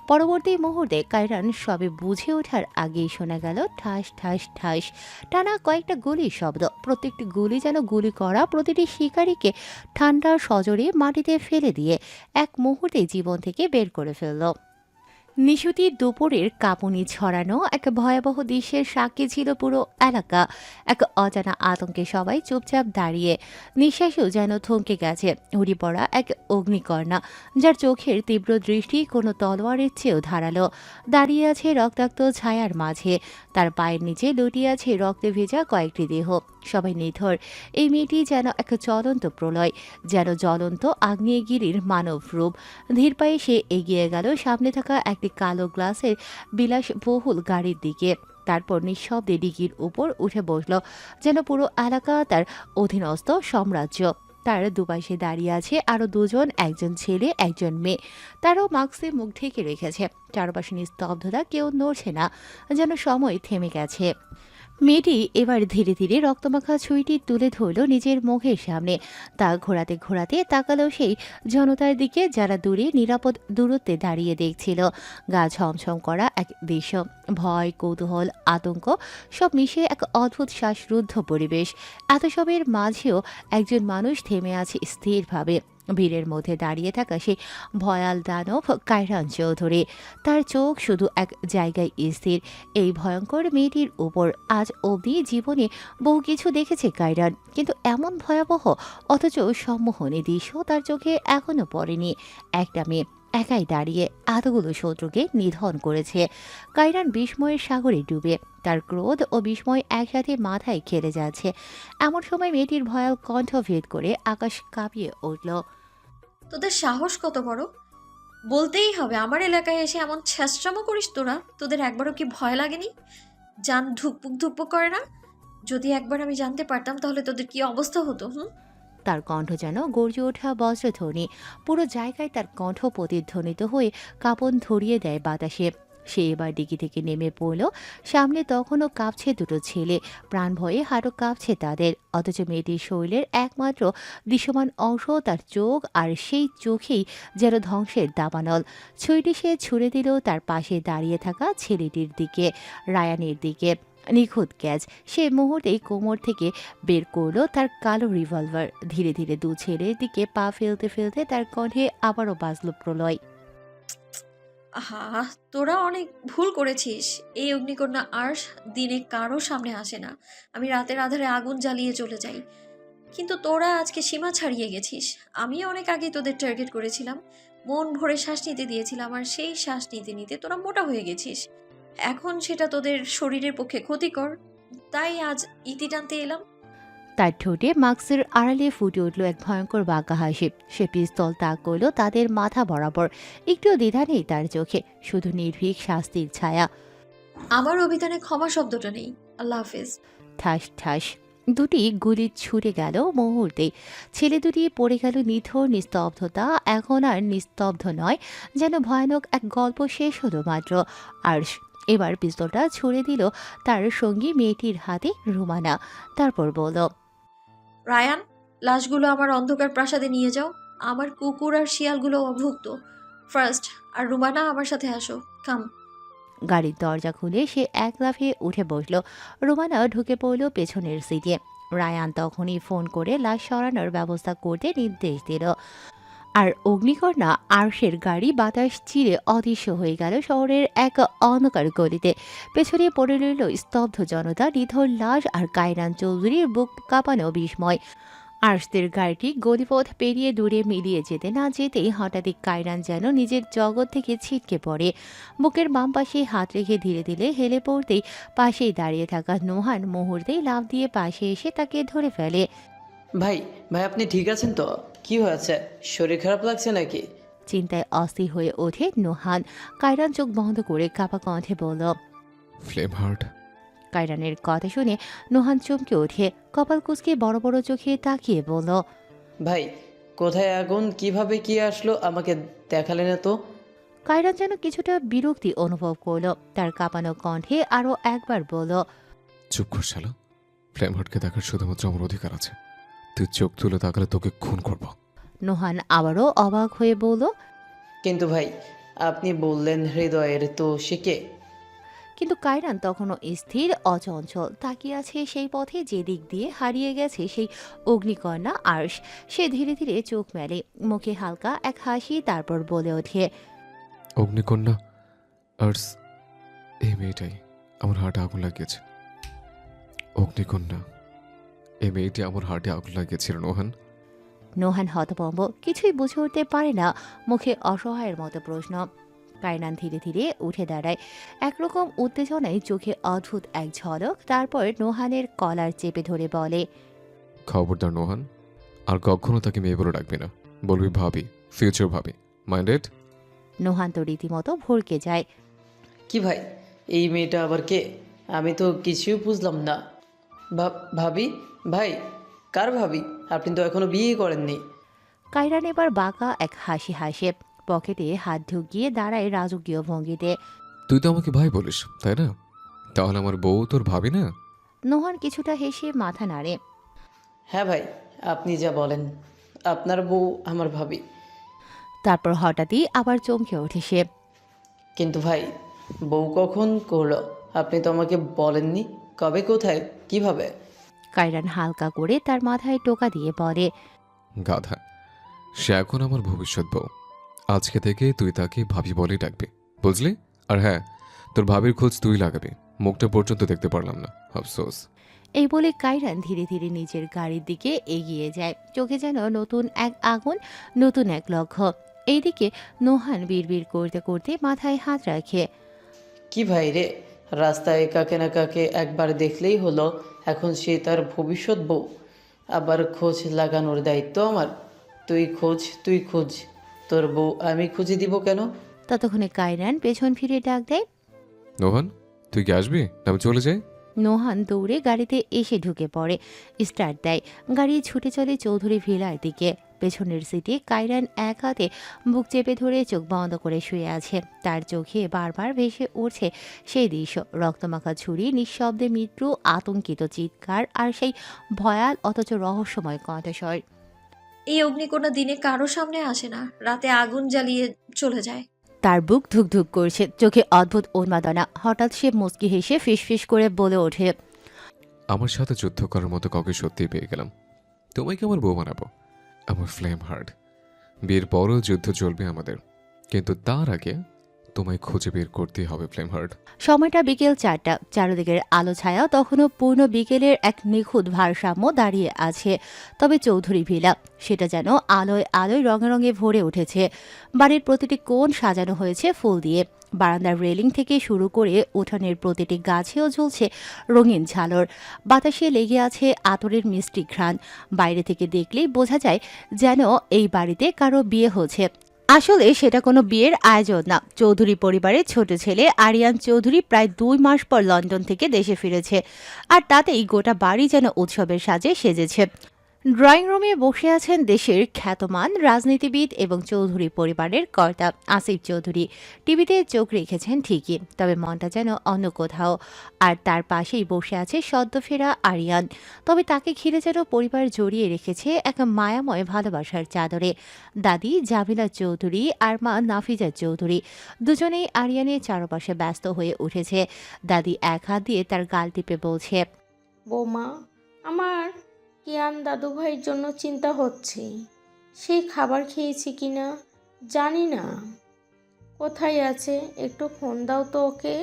পরবর্তী মুহূর্তে কায়রান সবে বুঝে ওঠার আগেই শোনা গেল ঠাস ঠাস ঠাস টানা কয়েকটা গুলির শব্দ। প্রত্যেকটি গুলি যেন গুলি করা প্রতিটি শিকারীকে ঠান্ডা সজোরে মাটিতে ফেলে দিয়ে এক মুহূর্তে জীবন থেকে বের করে ফেলল। নিশুতি দুপুরের কাঁপুনি ছড়ানো এক ভয়াবহ দৃশ্যের সাক্ষী ছিল পুরো এলাকা। এক অজানা আতঙ্কে সবাই চুপচাপ দাঁড়িয়ে, নিঃশ্বাসও যেন থমকে গেছে। উড়ি পড়া এক অগ্নিকর্ণা, যার চোখের তীব্র দৃষ্টি কোনো তলোয়ারের চেয়েও ধারালো, দাঁড়িয়ে আছে রক্তাক্ত ছায়ার মাঝে। তার পায়ের নিচে লুটিয়ে আছে রক্তে ভেজা কয়েকটি দেহ, সবাই নিথর। এই মেয়েটি যেন এক জ্বলন্ত প্রলয়, যেন জ্বলন্ত আগ্নেয়গিরির মানব রূপ। ধীর পায়ে সে এগিয়ে গেল সামনে থাকা একটি কালো গ্লাসের বিলাসবহুল গাড়ির দিকে। তারপর নিঃশব্দে ডিকির উপর উঠে বসল, যেন পুরো এলাকা তার অধীনস্থ সাম্রাজ্য। তার দুপাশে দাঁড়িয়ে আছে আরো দুজন, একজন ছেলে একজন মেয়ে। তারাও মাস্কে মুখ ঢেকে রেখেছে। চারপাশে নিস্তব্ধতা, কেউ নড়ছে না, যেন সময় থেমে গেছে। মেয়েটি এবার ধীরে ধীরে রক্তমাখা ছুরিটি তুলে ধরল নিজের মুখের সামনে। তা ঘোরাতে ঘোরাতে তাকালো সেই জনতার দিকে, যারা দূরে নিরাপদ দূরত্বে দাঁড়িয়ে দেখছিল। গা ছমছম করা এক দৃশ্য, ভয়, কৌতূহল, আতঙ্ক সব মিশিয়ে এক অদ্ভুত শ্বাসরুদ্ধ পরিবেশ। এত সবের মাঝেও একজন মানুষ থেমে আছে স্থিরভাবে। ভিড়ের মধ্যে দাঁড়িয়ে থাকা সেই ভয়াল দানব কায়রান চৌধুরী। তার চোখ শুধু এক জায়গায় স্থির। এই ভয়ঙ্কর মেয়েটির উপর আজ অবধি জীবনে বহু কিছু দেখেছে কায়রান, কিন্তু এমন ভয়াবহ অথচ সম্মোহনী দৃশ্য তার চোখে এখনো পড়েনি। একটা মেয়ে একাই দাঁড়িয়ে এতগুলো শত্রুকে নিধন করেছে। কায়রান বিস্ময়ের সাগরে ডুবে, তার ক্রোধ ও বিস্ময় একসাথে মাথায় খেলে যাচ্ছে। এমন সময় মেয়েটির ভয়াল কণ্ঠ ভেদ করে আকাশ কাঁপিয়ে উঠল। তোদের সাহস কত বড়! বলতেই হবে, আমার এলাকায় এসে এমন ছ্যাঁচড়ামো করিস তোরা? তোদের একবারও কি ভয় লাগেনি? জান ধুকপুক ধুকপুক করে না? যদি একবার আমি জানতে পারতাম তাহলে তোদের কি অবস্থা হতো। তার কণ্ঠ যেন গর্জে ওঠা বজ্রধ্বনি। পুরো জায়গায় তার কণ্ঠ প্রতিধ্বনিত হয়ে কাঁপন ধরিয়ে দেয় বাতাসে। সে এবার ডিগি থেকে নেমে পড়ল। সামনে তখনও কাঁপছে দুটো ছেলে, প্রাণ ভয়ে হাঁটু কাঁপছে তাদের। অথচ মেয়েটির শরীরের একমাত্র দৃশ্যমান অংশ তার চোখ, আর সেই চোখেই যেন ধ্বংসের দাবানল। ছুরিটি সে ছুড়ে দিল তার পাশে দাঁড়িয়ে থাকা ছেলেটির দিকে, রায়ানের দিকে। নিখুঁত ক্যাচ। সে মুহূর্তেই কোমর থেকে বের করলো তার কালো রিভলভার। ধীরে ধীরে দু ছেলের দিকে পা ফেলতে ফেলতে তার কণ্ঠে আবারও বাজল প্রলয়। আহা, তোরা অনেক ভুল করেছিস। এই অগ্নিকন্যা আর দিনে কারো সামনে আসে না। আমি রাতের আধারে আগুন জ্বালিয়ে চলে যাই, কিন্তু তোরা আজকে সীমা ছাড়িয়ে গেছিস। আমি অনেক আগে তোদের টার্গেট করেছিলাম, মন ভরে শ্বাস নিতে দিয়েছিলাম, আর সেই শ্বাস নিতে নিতে তোরা মোটা হয়ে গেছিস। এখন সেটা তোদের শরীরের পক্ষে ক্ষতিকর, তাই আজ ইতি টানতে এলাম। তার ঠোঁটে মাস্কের আড়ালে ফুটে উঠল এক ভয়ঙ্কর বাঁকা হাসি। সে পিস্তল তাক করল তাদের মাথা বরাবর। একটুও দ্বিধা নেই তার চোখে, শুধু নির্ভীক শাস্তির ছায়া। আমার অভিধানে ক্ষমা শব্দটা নেই। আল্লাহ হাফেজ। ঠাস ঠাস দুটি গুলি ছুটে গেল মুহূর্তে। ছেলে দুটি পড়ে গেল নিথর। নিস্তব্ধতা এখন আর নিস্তব্ধ নয়, যেন ভয়ানক এক গল্প শেষ হলো মাত্র। আর এবার পিস্তলটা ছুড়ে দিল তার সঙ্গী মেয়েটির হাতে রুমানা। তারপর বলল, রায়ান, লাশগুলো আমার অন্ধকার প্রাসাদে নিয়ে যাও। আমার কুকুর আর শিয়ালগুলো অভুক্ত। ফার্স্ট আর রুমানা আমার সাথে আসো। কাম। গাড়ির দরজা খুলে সে এক লাফে উঠে বসল। রুমানা ঢুকে পড়ল পেছনের সিটে। রায়ান তখনই ফোন করে লাশ সরানোর ব্যবস্থা করতে নির্দেশ দিল। আর অগ্নিকন্যা আরশের গাড়ি বাতাস চিরে অদৃশ্য হয়ে গেল শহরের এক অন্ধকার গলিতে। পেছনে পড়ে রইল স্তব্ধ জনতা, নিথর লাশ আর কায়রান চৌধুরীর বুক কাঁপানো বিস্ময়। আরশদের গাড়িটি গলিপথ পেরিয়ে দূরে মিলিয়ে যেতে না যেতেই হঠাৎই কায়রান যেন নিজের জগৎ থেকে ছিটকে পড়ে। বুকের বাম পাশে হাত রেখে ধীরে ধীরে হেলে পড়তেই পাশেই দাঁড়িয়ে থাকা নোহান মুহূর্তেই লাফ দিয়ে পাশে এসে তাকে ধরে ফেলে। ভাই ভাই আপনি ঠিক আছেন তো? কি হয়েছে? শরীর খারাপ লাগছে নাকি? চিন্তায় অস্থির হয়ে ওঠে নোহান। কায়রান চোখ বন্ধ করে কাঁপা কণ্ঠে বলল, ফ্লেম হার্ট। কায়রানের কথা শুনে নোহান চমকে ওঠে, কপাল কুঁচকে বড় বড় চোখে তাকিয়ে বলল, ভাই কোথায় আগুন, কিভাবে কি আসলো আমাকে দেখালে না তো? কায়রান যেন কিছুটা বিরক্তি অনুভব করলো। তার কাঁপানো কণ্ঠে আরও একবার বলল, চুপ কর শালা। ফ্লেম হার্টকে দেখার শুধুমাত্র আমার অধিকার আছে। তুই চোখ তুলে তাকালে তোকে খুন করব। নোহান আবারও অবাক হয়ে বলল, কিন্তু ভাই আপনি বললেন হৃদয়ের, তো সে কে? কিন্তু কায়রান তখনও স্থির অচঞ্চল তাকিয়ে আছে সেই পথে যে দিক দিয়ে হারিয়ে গেছে সেই অগ্নিকন্যা আর্শ। সে ধীরে ধীরে চোখ মেলে, মুখে হালকা এক হাসি, তারপর বলে ওঠে, অগ্নিকন্যা আর্স, এই মেয়েটাই আমার হার্টে আগুন লাগিয়েছে। অগ্নিকন্যা, এই মেয়েটি আমার হার্টে আগুন লাগিয়েছিল নোহান। নোহান হতভম্ব, কিছুই বুঝে উঠতে পারে না, মুখে অসহায়ের মতো প্রশ্ন। কায়রান ধীরে ধীরে উঠে দাঁড়ায়, একরকম উত্তেজনায় চোখে অদ্ভুত এক ঝলক। তারপর নোহানের কলার চেপে ধরে বলে, খবরদার নোহান, আর কখনো তাকে মেয়ে বলে ডাকবি না। বলবি ভাবি, ফিউচার ভাবি। মাইন্ডেড? নোহান তো রীতিমতো ভড়কে যায়। কি ভাই, এই মেয়েটা আবার কে? আমি তো কিছুই বুঝলাম না। ভাবি? ভাই কার ভাবি? আপনি তো এখনো বিয়ে করেননি। কায়রান এবার বাঁকা এক হাসি হাসে, পকেটে হাত ঢুকিয়ে দাঁড়ায় রাজকীয় ভঙ্গিতে। তুই তো আমাকে ভাই বলিস, তাই না? তাহলে আমার বউ তোর ভাবি না? নোহান কিছুটা হেসে মাথা নাড়ে। হ্যাঁ ভাই, আপনি যা বলেন, আপনার বউ আমার ভাবি। তারপর হঠাৎই আবার চমকে ওঠে সে। কিন্তু ভাই বউ কখন করলো? আপনি তো আমাকে বলেননি। কবে, কোথায়, কিভাবে? কায়রান হালকা করে তার মাথায় টোকা দিয়ে বলে, গাধা, সে এখন আমার ভবিষ্যৎ বউ। আজকে থেকে তুই তাকে ভাবি বলেই ডাকবি, বুঝলি? আর হ্যাঁ, তোর ভাবির খোঁজ তুই লাগাবি। মুখটা পর্যন্ত দেখতে পারলাম না, আফসোস। এই বলে কায়রান ধীরে ধীরে নিজের গাড়ির দিকে এগিয়ে যায়, চোখে যেন নতুন এক আগুন, নতুন এক লক্ষ্য। এইদিকে নোহান বিড়বিড় করতে করতে মাথায় হাত রাখে। কি ভাই রে, রাস্তায় কাকে না কাকে একবার দেখলেই হলো, এখন সে তার ভবিষ্যৎ বউ। আবার খোঁজ লাগানোর দায়িত্ব আমার। তুই খোঁজ, তোর বউ আমি খুঁজে দিব কেন? ততক্ষণে কায়রান পেছন ফিরে ডাক দেয়, নোহান, তুই কি আসবি না আমি চলে যাই? নোহান দৌড়ে গাড়িতে এসে ঢুকে পড়ে, স্টার্ট দেয়। গাড়ি ছুটে চলে চৌধুরী ভিলার দিকে। পেছনের সিটে কায়রান এক হাতে বুক চেপে ধরে চোখ বন্ধ করে শুয়ে আছে। তার চোখে বারবার ভেসে উঠছে সেই দৃশ্য, রক্তমাখা ছুরি, নিঃশব্দে মৃত্যু, আতঙ্কিত চিৎকার আর সেই ভয়াল অথচ রহস্যময় কণ্ঠস্বর। এই অগ্নিকণা দিনে কারো সামনে আসে না, রাতে আগুন জ্বালিয়ে চলে যায়। তার বুক ধুকধুক করছে, চোখে অদ্ভুত উন্মাদনা। হঠাৎ সে মুচকি হেসে ফিসফিস করে বলে ওঠে, আমার সাথে যুদ্ধ করার মতো কাউকে সত্যিই পেয়ে গেলাম। তোমাকে আমার বউ বানাবো, আমার ফ্লেম হার্ট। বিয়ের পরও যুদ্ধ চলবে আমাদের, কিন্তু তার আগে তোমায় খুঁজে বের করতেই হবে ফ্লেম হার্ট। সময়টা বিকেল 4টা। চারদিকের আলো ছায়া তখনও পূর্ণ বিকেলের এক নিখুঁত ভারসাম্য দাঁড়িয়ে আছে। তবে চৌধুরী ভিলা, সেটা যেন আলোয় আলোয় রঙে রঙে ভরে উঠেছে। বাড়ির প্রতিটি কোণ সাজানো হয়েছে ফুল দিয়ে। বারান্দার রেলিং থেকে শুরু করে উঠোনের প্রতিটি গাছেও ঝুলছে রঙিন ঝালর। বাতাসে লেগে আছে আতরের মিষ্টি ঘ্রাণ। বাইরে থেকে দেখলেই বোঝা যায় যেন এই বাড়িতে কারো বিয়ে হচ্ছে। আসলে সেটা কোনো বিয়ের আয়োজন না। চৌধুরী পরিবারের ছোট ছেলে আরিয়ান চৌধুরী প্রায় 2 মাস পর লন্ডন থেকে দেশে ফিরেছে, আর তাতেই গোটা বাড়ি যেন উৎসবের সাজে সেজেছে। ড্রয়িং রুমে বসে আছেন দেশের খ্যাতমান রাজনীতিবিদ এবং চৌধুরী পরিবারের কর্তা আসিফ চৌধুরী। টিভিতে চোখ রেখেছেন ঠিকই, তবে মনটা যেন অন্য কোথাও। আর তার পাশেই বসে আছে সদ্য ফেরা আরিয়ান, তবে তাকে ঘিরে যেন পরিবার জড়িয়ে রেখেছে এক মায়াময় ভালোবাসার চাদরে। দাদি জামিলা চৌধুরী আর মা নাফিজা চৌধুরী দুজনেই আরিয়ানের চারপাশে ব্যস্ত হয়ে উঠেছে। দাদি এক হাত দিয়ে তার গাল টিপে বলছে, বৌমা, আমার কিয়ান দাদু ভাইয়ের জন্য চিন্তা হচ্ছে। সে খাবার খেয়েছে কিনা জানি না। কোথায় আছে, একটু ফোন দাও তো ওকে।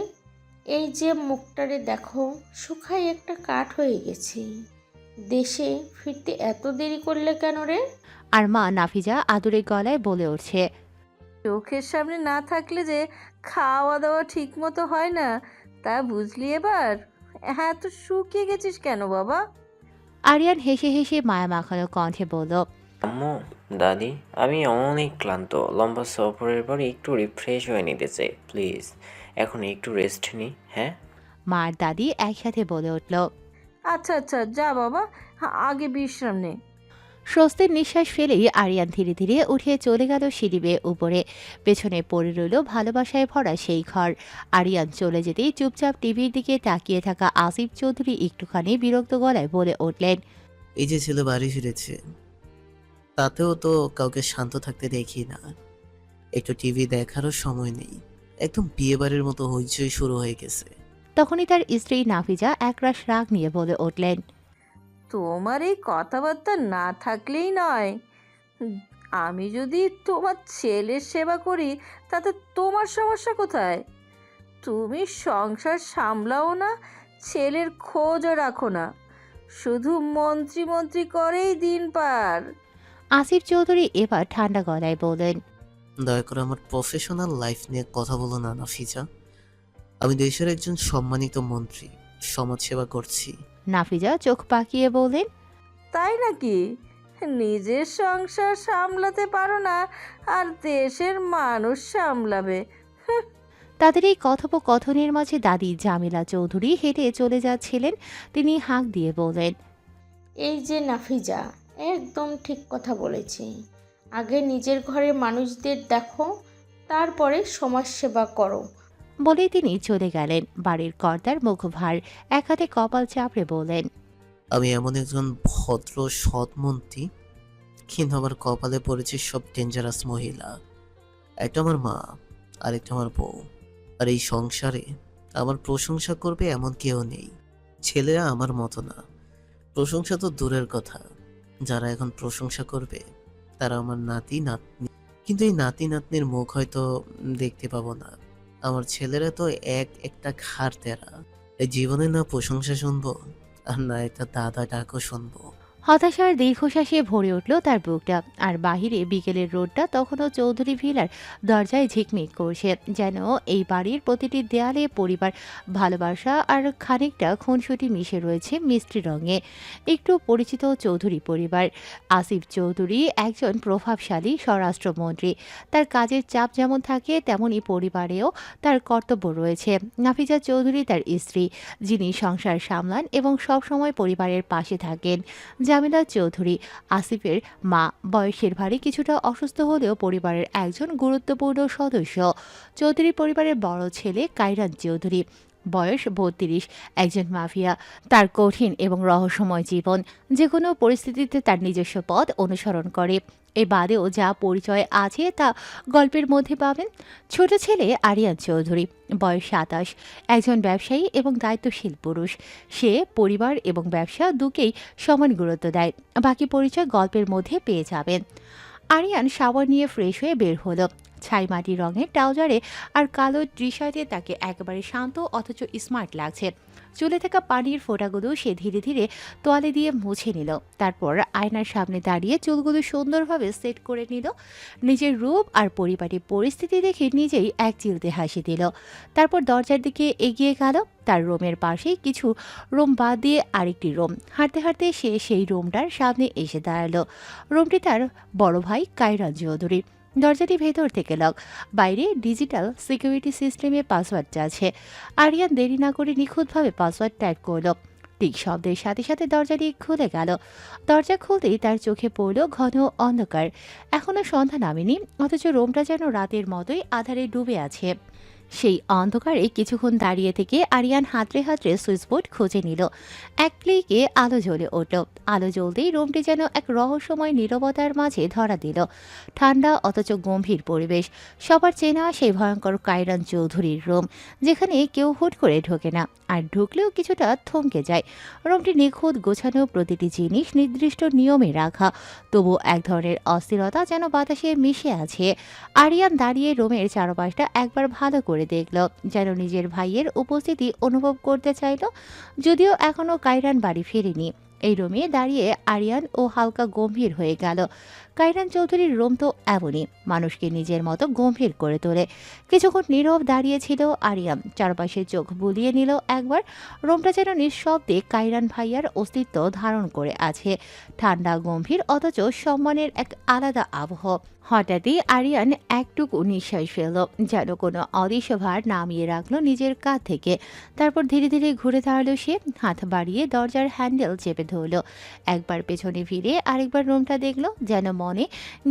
এই যে মুখটারে দেখো, শুকায় একটা কাঠ হয়ে গেছে। দেশে ফিরতে এত দেরি করলে কেন রে? আর মা নাফিজা আদুরে গলায় বলে উঠছে, চোখের সামনে না থাকলে যে খাওয়া দাওয়া ঠিক মতো হয় না, তা বুঝলি এবার? হ্যাঁ, তো শুকিয়ে গেছিস কেন বাবা? আরিয়ান হেসে হেসে মায়া মাখানো কণ্ঠে বলল, আম্মু, দাদি, আমি অনেক ক্লান্ত। লম্বা সফরের পরে একটু রিফ্রেশ হয়ে নিতে চাই প্লিজ। এখন একটু রেস্ট নিই। হ্যাঁ। মা আর দাদি একসাথে বলে উঠল। আচ্ছা আচ্ছা, যা বাবা, আগে বিশ্রাম নে। স্বস্তির নিঃশ্বাস ফেলেই আরিয়ান ধীরে ধীরে উঠে চলে গেল সিঁড়ি বেয়ে উপরে। পেছনে পড়ে রইল ভালোবাসায় ভরা সেই ঘর। আরিয়ান চলে যেতেই চুপচাপ টিভির দিকে তাকিয়ে থাকা আসিফ চৌধুরী একটুখানি বিরক্ত গলায় বলে উঠলেন, এই যে ছেলে বাড়ি ফিরেছে, তাতেও তো কাউকে শান্ত থাকতে দেখি না। একটু টিভি দেখারও সময় নেই, একদম বিয়ে বাড়ির মতো হইচই শুরু হয়ে গেছে। তখনই তার স্ত্রী নাফিজা একরাশ রাগ নিয়ে বলে উঠলেন, তোমার এই কথাবার্তা না থাকলেই নয়। আমি যদি তোমার ছেলের সেবা করি তাতে তোমার সমস্যা কোথায়? তুমি সংসার সামলাও না, ছেলের খোঁজও রাখো না, শুধু মন্ত্রী মন্ত্রী করেই দিন পার। আসিফ চৌধুরী এবার ঠান্ডা গলায় বললেন, দয়া করে আমার প্রফেশনাল লাইফ নিয়ে কথা বলো না নাফিজা। আমি দেশের একজন সম্মানিত মন্ত্রী, সমাজসেবা করছি। নাফিজা চোখ পাকিয়ে বললেন, তাই নাকি? নিজের সংসার সামলাতে পারো না আর দেশের মানুষ সামলাবে? তাদের এই কথোপকথনের মাঝে দাদি জামিলা চৌধুরী হেঁটে চলে যাচ্ছিলেন। তিনি হাঁক দিয়ে বললেন, এই যে নাফিজা, একদম ঠিক কথা বলেছি। আগে নিজের ঘরের মানুষদের দেখো, তারপরে সমাজসেবা করো। বলেই তিনি চলে গেলেন। বাড়ির কর্তার মুখ ভার, এক হাতে কপাল চাপড়ে বললেন, আমি এমন একজন ভদ্র সৎ মন্ত্রী, কিন্তু আমার কপালে পড়েছে সব ডেঞ্জারাস মহিলা। একটা আমার মা, আর একটা আমার বউ। আর এই সংসারে আমার প্রশংসা করবে এমন কেউ নেই। ছেলেরা আমার মতো না। প্রশংসা তো দূরের কথা, যারা এখন প্রশংসা করবে তারা আমার নাতি নাতনি। কিন্তু এই নাতি নাতনির মুখ হয়তো দেখতে পাবো না। আমার ছেলেরা তো একটা ঘাড় তেরা। এই জীবনে না প্রশংসা শুনবো, আর না একটা দাদা ডাকও শুনবো। হতাশার দীর্ঘশ্বাসে ভরে উঠল তার বুকটা। আর বাহিরে বিকেলের রোদটা তখনও চৌধুরী ভিলার দরজায় ঝিকমিক করছে, যেন এই বাড়ির প্রতিটি দেয়ালে পরিবার ভালোবাসা আর খানিকটা খুনসুটি মিশে রয়েছে মিষ্টি রঙে। একটু পরিচিত চৌধুরী পরিবার। আসিফ চৌধুরী একজন প্রভাবশালী স্বরাষ্ট্রমন্ত্রী। তার কাজের চাপ যেমন থাকে, তেমনই পরিবারেও তার কর্তব্য রয়েছে। নাফিজা চৌধুরী তার স্ত্রী, যিনি সংসার সামলান এবং সবসময় পরিবারের পাশে থাকেন। জামিলা চৌধুরী আসিফের মা, বয়সের ভারে কিছুটা অসুস্থ হলেও পরিবারের একজন গুরুত্বপূর্ণ সদস্য। চৌধুরী পরিবারের বড় ছেলে কাইরান চৌধুরী, বয়স 32, একজন মাফিয়া। তার কঠিন এবং রহস্যময় জীবন, যে কোনো পরিস্থিতিতে তার নিজস্ব পথ অনুসরণ করে। এ বাদেও যা পরিচয় আছে তা গল্পের মধ্যে পাবেন। ছোট ছেলে আরিয়ান চৌধুরী, বয়স 27, একজন ব্যবসায়ী এবং দায়িত্বশীল পুরুষ। সে পরিবার এবং ব্যবসা দুকেই সমান গুরুত্ব দেয়। বাকি পরিচয় গল্পের মধ্যে পেয়ে যাবেন। আরিয়ান শাওয়ার নিয়ে ফ্রেশ হয়ে বের হলো। ছাইমাটি রঙের ট্রাউজারে আর কালো টি শার্টে তাকে একেবারে শান্ত অথচ স্মার্ট লাগছে। চুলে থাকা পানির ফোঁটাগুলো সে ধীরে ধীরে তোয়ালে দিয়ে মুছে নিল। তারপর আয়নার সামনে দাঁড়িয়ে চুলগুলো সুন্দরভাবে সেট করে নিল। নিজের রূপ আর পরিবারের পরিস্থিতি দেখে নিজেই এক চিলতে হাসি দিল। তারপর দরজার দিকে এগিয়ে গেল। তার রুমের পাশেই কিছু রুম বাদ দিয়ে আরেকটি রুম। হাঁটতে হাঁটতে সে সেই রুমটার সামনে এসে দাঁড়ালো। রুমটি তার বড় ভাই কাইরান চৌধুরী। দরজাটি ভেতর থেকে লক, বাইরে ডিজিটাল সিকিউরিটি সিস্টেমে পাসওয়ার্ড আছে। আরিয়ান দেরি না করে নিখুঁতভাবে পাসওয়ার্ড টাইপ করল। ঠিক শব্দের সাথে সাথে দরজাটি খুলে গেল। দরজা খুলতেই তার চোখে পড়ল ঘন অন্ধকার। এখনো সন্ধ্যা নামেনি, অথচ রুমটা যেন রাতের মতোই আধারে ডুবে আছে। সেই অন্ধকারে কিছুক্ষণ দাঁড়িয়ে থেকে আরিয়ান হাতড়ে হাতড়ে সুইচ বোর্ড খুঁজে নিল। এক ক্লিকে আলো জ্বলে উঠল। আলো জ্বলতেই রুমটি যেন এক রহস্যময় নীরবতার মাঝে ধরা দিল। ঠান্ডা অথচ গম্ভীর পরিবেশ। সবার চেনা সেই ভয়ঙ্কর কায়রান চৌধুরীর রুম, যেখানে কেউ হুট করে ঢোকে না, আর ঢুকলেও কিছুটা থমকে যায়। রুমটি নিখুঁত গোছানো, প্রতিটি জিনিস নির্দিষ্ট নিয়মে রাখা, তবু এক ধরনের অস্থিরতা যেন বাতাসে মিশে আছে। আরিয়ান দাঁড়িয়ে রুমের চারপাশটা একবার ভালো করে দেখল, যেন নিজের ভাইয়ের উপস্থিতি অনুভব করতে চাইল, যদিও এখনো কায়রান বাড়ি ফেরেনি। এই রুমে দাঁড়িয়ে আরিয়ান ও হালকা গম্ভীর হয়ে গেল। কায়রান চৌধুরীর রুম তো এমনই, মানুষকে নিজের মতো গম্ভীর করে তোলে। কিছুক্ষণ নীরব দাঁড়িয়েছিল আরিয়ান, চারপাশে চোখ বুলিয়ে নিল একবার। রুমটা যেন নিঃশব্দে কায়রান ভাইয়ার অস্তিত্ব ধারণ করে আছে। ঠান্ডা, গম্ভীর, অথচ সম্মানের এক আলাদা আবহ। হঠাৎই আরিয়ান একটুকু নিঃশ্বাস ফেলল, যেন কোনো অদৃশ্য ভার নামিয়ে রাখলো নিজের কাঁধ থেকে। তারপর ধীরে ধীরে ঘুরে দাঁড়ালো সে, হাত বাড়িয়ে দরজার হ্যান্ডেল চেপে ধরল। একবার পেছনে ফিরে আরেকবার রুমটা দেখল, যেন মনে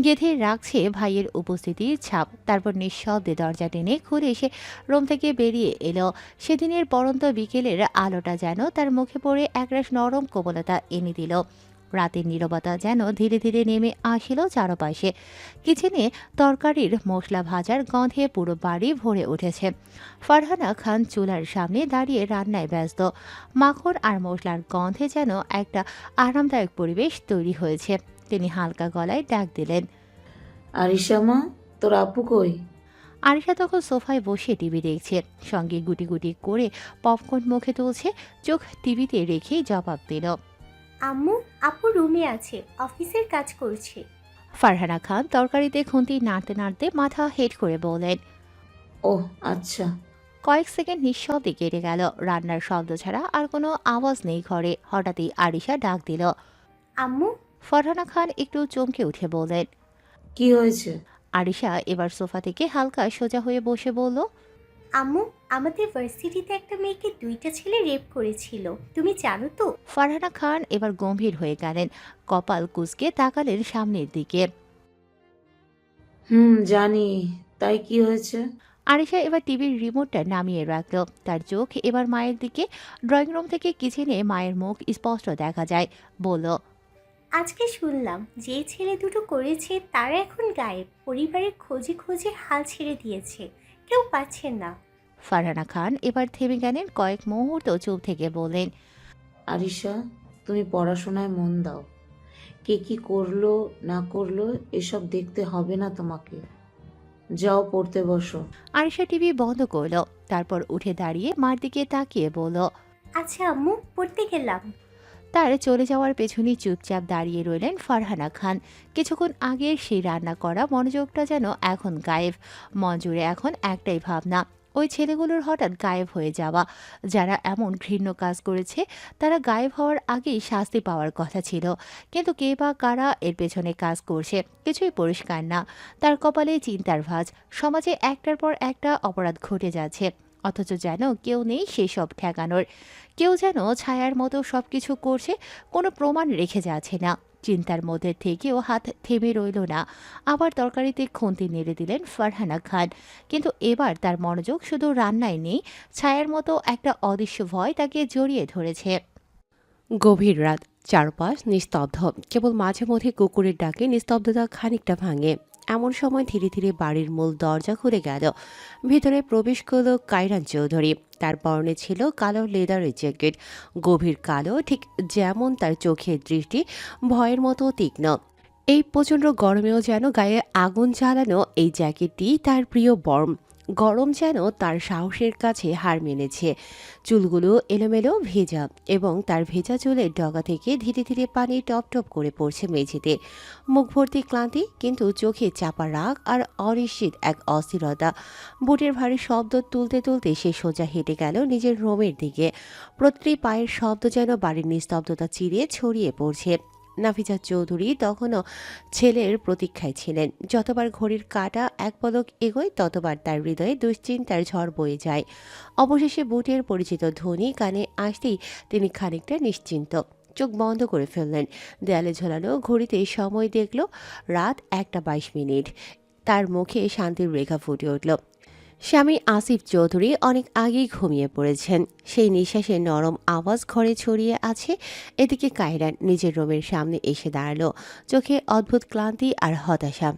গেঁথে রাখছে ভাইয়ের উপস্থিতির ছাপ। তারপর নিঃশব্দে দরজা টেনে খুলে এসে রুম থেকে বেরিয়ে এলো। সেদিনের পরন্ত বিকেলের আলোটা যেন তার মুখে পড়ে একরাশ নরম কোমলতা এনে দিল। রাতের নীরবতা যেন ধীরে ধীরে নেমে আসিল চারপাশে। কিচেনে তরকারির মশলা ভাজার গন্ধে পুরো বাড়ি ভরে উঠেছে। ফারহানা খান চুলার সামনে দাঁড়িয়ে রান্নায় ব্যস্ত। মাখন আর মশলার গন্ধে যেন একটা আরামদায়ক পরিবেশ তৈরি হয়েছে। তিনি হালকা গলায় ডাক দিলেন, আরিশা মা, তোর আপু কই? আরিশা তখন সোফায় বসে টিভি দেখছে, সঙ্গে গুটি গুটি করে পপকর্ন মুখে তুলছে। চোখ টিভিতে রেখেই জবাব দিল, আম্মু, আপু রুমে আছে, অফিসের কাজ করছে। ফারহানা খান তরকারিতে খুন্তি নাড়তে নাড়তে মাথা হেট করে বললেন। ওহ আচ্ছা। কয়েক সেকেন্ড নিঃশব্দে কেটে গেল। রান্নার শব্দ ছাড়া আর কোনো আওয়াজ নেই ঘরে। হঠাৎই আরিশা ডাক দিল, আম্মু। ফারহানা খান একটু চমকে উঠে বললেন, কি হয়েছে? আরিশা এবার সোফা থেকে হালকা সোজা হয়ে বসে বলল, আম্মু, আমাদের ভার্সিটিতে একটা মেয়েকে 2টা ছেলে রেপ করেছিল, তুমি জানো তো? ফারহানা খান এবার গম্ভীর হয়ে গেলেন, কপাল কুঁচকে তাকালেন সামনের দিকে। জানি, তাই কি হয়েছে? আরিশা এবার টিভির রিমোটটা নামিয়ে রাখল। তার চোখ এবার মায়ের দিকে। ড্রয়িং রুম থেকে কিচেনে মায়ের মুখ স্পষ্ট দেখা যায়। বলল, আজকে শুনলাম যে ছেলে দুটো করেছে তারা এখন গায়েব, পরিবারের খোঁজে খোঁজে হাল ছেড়ে দিয়েছে, কেউ পাচ্ছেন না। ফারহানা খান এবার থেমে গেলেন, কয়েক মুহূর্ত চুপ থেকে বললেন, আরিশা, তুমি পড়াশোনায় মন দাও। কে কি করলো না করলো এসব দেখতে হবে না তোমাকে। যাও পড়তে বসো। আরিশা টিভি বন্ধ করল, তারপর উঠে দাঁড়িয়ে মার দিকে তাকিয়ে বলল, আচ্ছা আম্মু, পড়তে গেলাম। তার চলে যাওয়ার পেছনেই চুপচাপ দাঁড়িয়ে রইলেন ফারহানা খান। কিছুক্ষণ আগের সেই রান্না করা মনোযোগটা যেন এখন গায়েব। মন জুড়ে এখন একটাই ভাবনা, ওই ছেলেগুলোর হঠাৎ গায়েব হয়ে যাওয়া। যারা এমন ঘৃণ্য কাজ করেছে তারা গায়েব হওয়ার আগেই শাস্তি পাওয়ার কথা ছিল, কিন্তু কে বা কারা এর পেছনে কাজ করছে কিছুই পরিষ্কার না। তার কপালে চিন্তার ভাঁজ। সমাজে একটার পর একটা অপরাধ ঘটে যাচ্ছে, অথচ যেন কেউ নেই সেসব ঠেকানোর। কেউ যেন ছায়ার মতো সবকিছু করছে, কোনো প্রমাণ রেখে যাচ্ছে না। চিন্তার মধ্যে থেকেও হাত থেমে রইল না। আবার তরকারিতে খুন্তি নেড়ে দিলেন ফারহানা খান, কিন্তু এবার তার মনোযোগ শুধু রান্নায় নেই। ছায়ার মতো একটা অদৃশ্য ভয় তাকে জড়িয়ে ধরেছে। গভীর রাত, চারপাশ নিস্তব্ধ, কেবল মাঝে মধ্যে কুকুরের ডাকে নিস্তব্ধতা খানিকটা ভাঙে। এমন সময় ধীরে ধীরে বাড়ির মূল দরজা খুলে গেল। ভিতরে প্রবেশ করল কায়রান চৌধুরী। তার পরনে ছিল কালো লেদারের জ্যাকেট, গভীর কালো, ঠিক যেমন তার চোখের দৃষ্টি ভয়ের মতো তীক্ষ্ণ। এই প্রচণ্ড গরমেও যেন গায়ে আগুন জ্বালানো এই জ্যাকেটটি তার প্রিয় বর্ম। গরম যেন তার সাহসের কাছে হার মেনেছে। চুলগুলো এলোমেলো, ভেজা, এবং তার ভেজা চুলের ডগা থেকে ধীরে ধীরে পানি টপ টপ করে পড়ছে মেঝেতে। মুখ ভর্তি ক্লান্তি, কিন্তু চোখে চাপা রাগ আর অনিশ্চিত এক অস্থিরতা। বুটের ভারী শব্দ তুলতে তুলতে সে সোজা হেঁটে গেল নিজের রুমের দিকে। প্রতিটি পায়ের শব্দ যেন বাড়ির নিস্তব্ধতা চিরে ছড়িয়ে পড়ছে। নাফিজা চৌধুরী তখনও ছেলের প্রতীক্ষায় ছিলেন। যতবার ঘড়ির কাঁটা এক পলক এগোয় ততবার তার হৃদয়ে দুশ্চিন্তার ঝড় বয়ে যায়। অবশেষে বুটের পরিচিত ধ্বনি কানে আসতেই তিনি খানিকটা নিশ্চিন্ত। চোখ বন্ধ করে ফেললেন। দেয়ালে ঝোলানো ঘড়িতে সময় দেখল রাত 1:22। তার মুখে শান্তির রেখা ফুটে উঠল। স্বামী আসিফ চৌধুরী অনেক আগেই ঘুমিয়ে পড়েছেন। সেই নিঃশ্বাসের নরম আওয়াজ ঘরে ছড়িয়ে আছে। এদিকে কায়রান নিজের রুমের সামনে এসে দাঁড়ালো, চোখে অদ্ভুত ক্লান্তি আর হতাশা।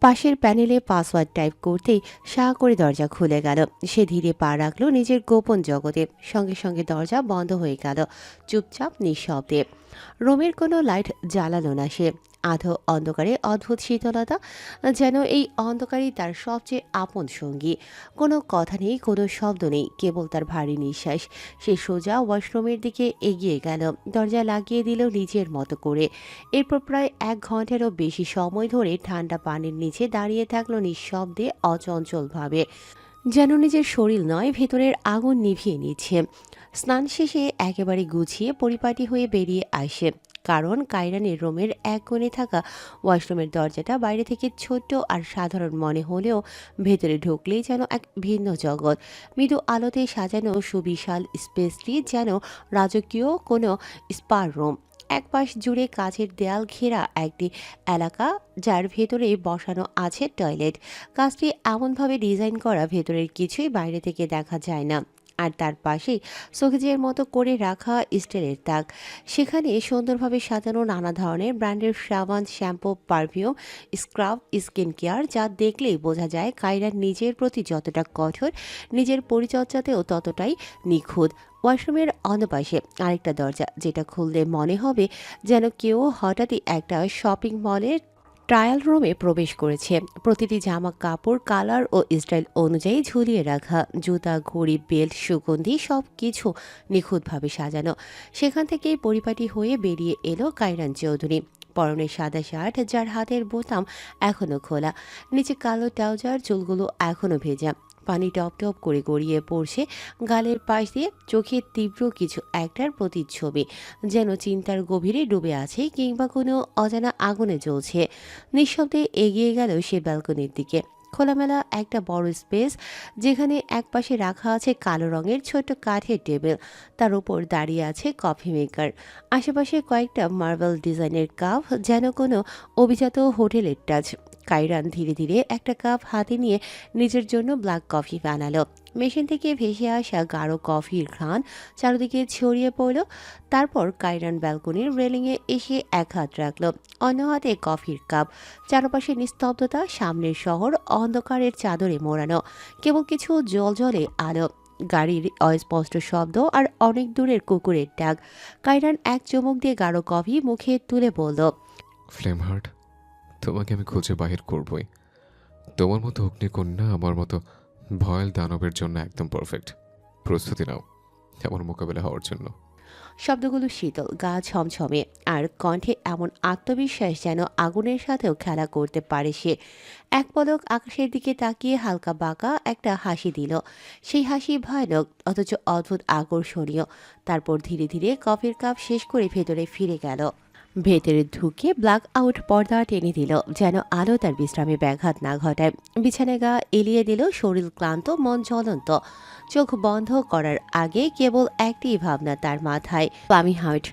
পাশের প্যানেলে পাসওয়ার্ড টাইপ করতেই সাঁ করে দরজা খুলে গেল। সে ধীরে পা রাখল নিজের গোপন জগতে। সঙ্গে সঙ্গে দরজা বন্ধ হয়ে গেল, চুপচাপ নিঃশব্দে। রুমের কোনো লাইট জ্বালালো না সে। আধো অন্ধকারে অদ্ভুত শীতলতা, যেন এই অন্ধকারই তার সবচেয়ে আপন সঙ্গী। কোনো কথা নেই, কোনো শব্দ নেই, কেবল তার ভারী নিঃশ্বাস। সে সোজা ওয়াশরুমের দিকে এগিয়ে গেল, দরজা লাগিয়ে দিল নিজের মতো করে। এরপর প্রায় 1 ঘন্টারও বেশি সময় ধরে ঠান্ডা পানির নিচে দাঁড়িয়ে থাকলো নিঃশব্দে, অচঞ্চলভাবে, যেন নিজের শরীর নয়, ভেতরের আগুন নিভিয়ে নিচ্ছে। স্নান শেষে একেবারে গুছিয়ে পরিপাটি হয়ে বেরিয়ে আসে, কারণ কায়রানের রুমের এক কোণে থাকা ওয়াশরুমের দরজাটা বাইরে থেকে ছোট্ট আর সাধারণ মনে হলেও ভেতরে ঢুকলেই যেন এক ভিন্ন জগৎ। মৃদু আলোতে সাজানো সুবিশাল স্পেসটি যেন রাজকীয় কোনো স্পার রুম। এক পাশ জুড়ে কাচের দেয়াল ঘেরা একটি এলাকা, যার ভেতরে বসানো আছে টয়লেট। কাজটি এমনভাবে ডিজাইন করা ভেতরের কিছুই বাইরে থেকে দেখা যায় না। আর তার পাশেই সকেজের মতো করে রাখা স্টিলের তাক, সেখানে সুন্দরভাবে সাজানো নানা ধরনের ব্র্যান্ডের সাবান, shampoo, perfume, scrub, skin care, যা দেখলেই বোঝা যায় কায়রার নিজের প্রতি যতটা কঠোর, নিজের পরিচর্যাতেও ততটাই নিখুঁত। ওয়াশরুমের অন্য পাশে আরেকটা দরজা, যেটা খুললে মনে হবে যেন কেউ হঠাৎই একটা শপিং মলের ট্রায়াল রুমে প্রবেশ করেছে। প্রতিটি জামা কাপড় কালার ও স্টাইল অনুযায়ী ঝুলিয়ে রাখা, জুতা, ঘড়ি, বেল্ট, সুগন্ধি, সব কিছু নিখুঁতভাবে সাজানো। সেখান থেকেই পরিপাটি হয়ে বেরিয়ে এলো কায়রান চৌধুরী। পরনে সাদা শার্ট, যার হাতের বোতাম এখনো খোলা, নিচে কালো ট্রাউজার, চুলগুলো এখনো ভেজা, পানি টপ টপ করে গড়িয়ে পড়ছে গালের পাশ দিয়ে। চোখে তীব্র কিছু একটার প্রতিচ্ছবি, যেন চিন্তার গভীরে ডুবে আছে কিংবা কোনো অজানা আগুনে জ্বলছে। নিঃশব্দে এগিয়ে গেল সে ব্যালকনির দিকে। খোলামেলা একটা বড় স্পেস, যেখানে একপাশে রাখা আছে কালো রঙের ছোট কাঠের টেবিল, তার উপর দাঁড়িয়ে আছে কফি মেকার। আশেপাশে কয়েকটা মার্বেল ডিজাইনের কাপ, যেন কোনো অভিজাত হোটেলের টাচ। কায়রান ধীরে ধীরে একটা কাপ হাতে নিয়ে নিজের জন্য ব্ল্যাক কফি বানালো। মেশিন থেকে ভেসে আসা গাঢ় কফির ঘ্রাণ চারদিকে ছড়িয়ে পড়ল। তারপর কায়রান ব্যালকনির রেলিংয়ে এসে এক হাত রাখল, অন্য হাতে কফির কাপ। চারপাশে নিস্তব্ধতা, সামনের শহর অন্ধকারের চাদরে মোড়ানো, কেবল কিছু জলজলে আলো, গাড়ির অস্পষ্ট শব্দ আর অনেক দূরের কুকুরের ডাক। কায়রান এক চুমুক দিয়ে গাঢ় কফি মুখে তুলে বলল, ফ্লেম হার্ট, তোমাকে আমি খুঁজে বাহির করবই। তোমার মতো অগ্নিকন্যা আমার মতো ভয়াল দানবের জন্য একদম পারফেক্ট। প্রস্তুতি নাও আমার মোকাবেলা হওয়ার জন্য। শব্দগুলো শীতল, গা ছমছমে, আর কণ্ঠে এমন আত্মবিশ্বাস যেন আগুনের সাথেও খেলা করতে পারে সে। এক পলক আকাশের দিকে তাকিয়ে হালকা বাঁকা একটা হাসি দিল। সেই হাসি ভয়ানক অথচ অদ্ভুত আকর্ষণীয়। তারপর ধীরে ধীরে কফির কাপ শেষ করে ভেতরে ফিরে গেল। ভেতরে ঢুকে ব্ল্যাক আউট পর্দা টেনে দিল, যেন আলো তার বিশ্রামে ব্যাঘাত না ঘটায়। বিছানায় গা এলিয়ে দিল, শরীর ক্লান্ত, মন জ্বলন্ত। চোখ বন্ধ করার আগে কেবল একটি ভাবনা তার মাথায়, পামি হার্ট।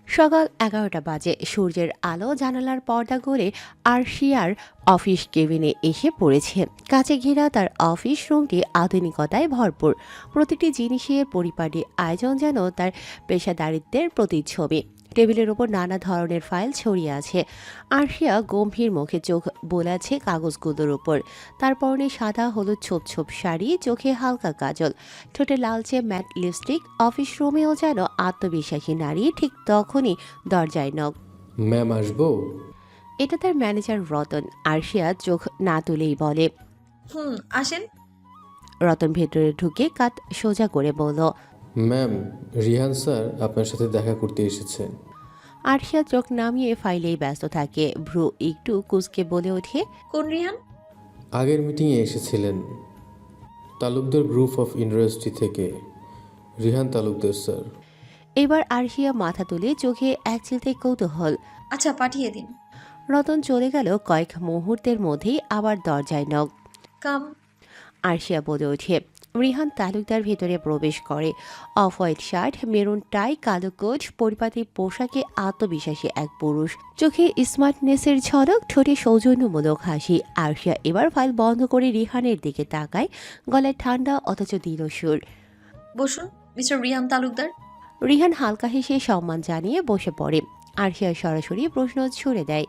সকাল 11টা বাজে। সূর্যের আলো জানালার পর্দা গলে আরশিয়ার অফিস কেবিনে এসে পড়েছে। কাছে ঘেরা তার অফিস রুমটি আধুনিকতায় ভরপুর। প্রতিটি জিনিসের পরিপাটি আয়োজন যেন তার পেশাদারিত্বের প্রতিচ্ছবি। টেবিলের ওপর নানা ধরনের ফাইল ছড়িয়ে আছে। আরশিয়া গম্ভীর মুখে চোখ বোলাচ্ছে কাগজগুলোর উপর। তার পরনে সাদা হলুদ ছোপ ছোপ শাড়ি, চোখে হালকা কাজল, ঠোঁটে লালচে ম্যাট লিপস্টিক। অফিস রুমেও যেন আত্মবিশ্বাসী নারী। ঠিক তখনই দরজায় নক। ম্যাম, আসবো? এটা তার ম্যানেজার রতন। আরশিয়া চোখ না তুলেই বলে, আসেন। রতন ভেতরে ঢুকে কাঁধ সোজা করে বলল, ম্যাম, রিহান স্যার আপনার সাথে দেখা করতে এসেছেন। আরশিয়া চোখ নামিয়ে ফাইলেই ব্যস্ত থাকে। ভ্রু একটু কুঁচকে বলে ওঠে, কোন রিহান? আগের মিটিংয়ে এসেছিলেন তালুকদার গ্রুপ অফ ইন্ডাস্ট্রি থেকে, রিহান তালুকদার স্যার। এবার আরশিয়া মাথা তুলে চোখে এক চিলতে কৌতূহল। আচ্ছা, পাঠিয়ে দিন। রতন চলে গেল কয়েক মুহূর্তের মধ্যেই আবার দরজায় নক। কাম। আরশিয়া বলে ওঠে। রিহান তালুকদার ভেতরে প্রবেশ করে। অফ হোয়াইট শার্ট, মেরুন টাই, কালো কোট, পরিপাটি পোশাকে আত্মবিশ্বাসী এক পুরুষ। চোখে স্মার্টনেসের ঝলক, ঠোঁটে সৌজন্যমূলক হাসি। আরশিয়া এবার ফাইল বন্ধ করে রিহানের দিকে তাকায়, গলায় ঠান্ডা অথচ দৃঢ় সুর। বসুন, মিস্টার রিহান তালুকদার। রিহান হালকা হেসে সম্মান জানিয়ে বসে পড়ে। আরশিয়া সরাসরি প্রশ্ন ছুড়ে দেয়।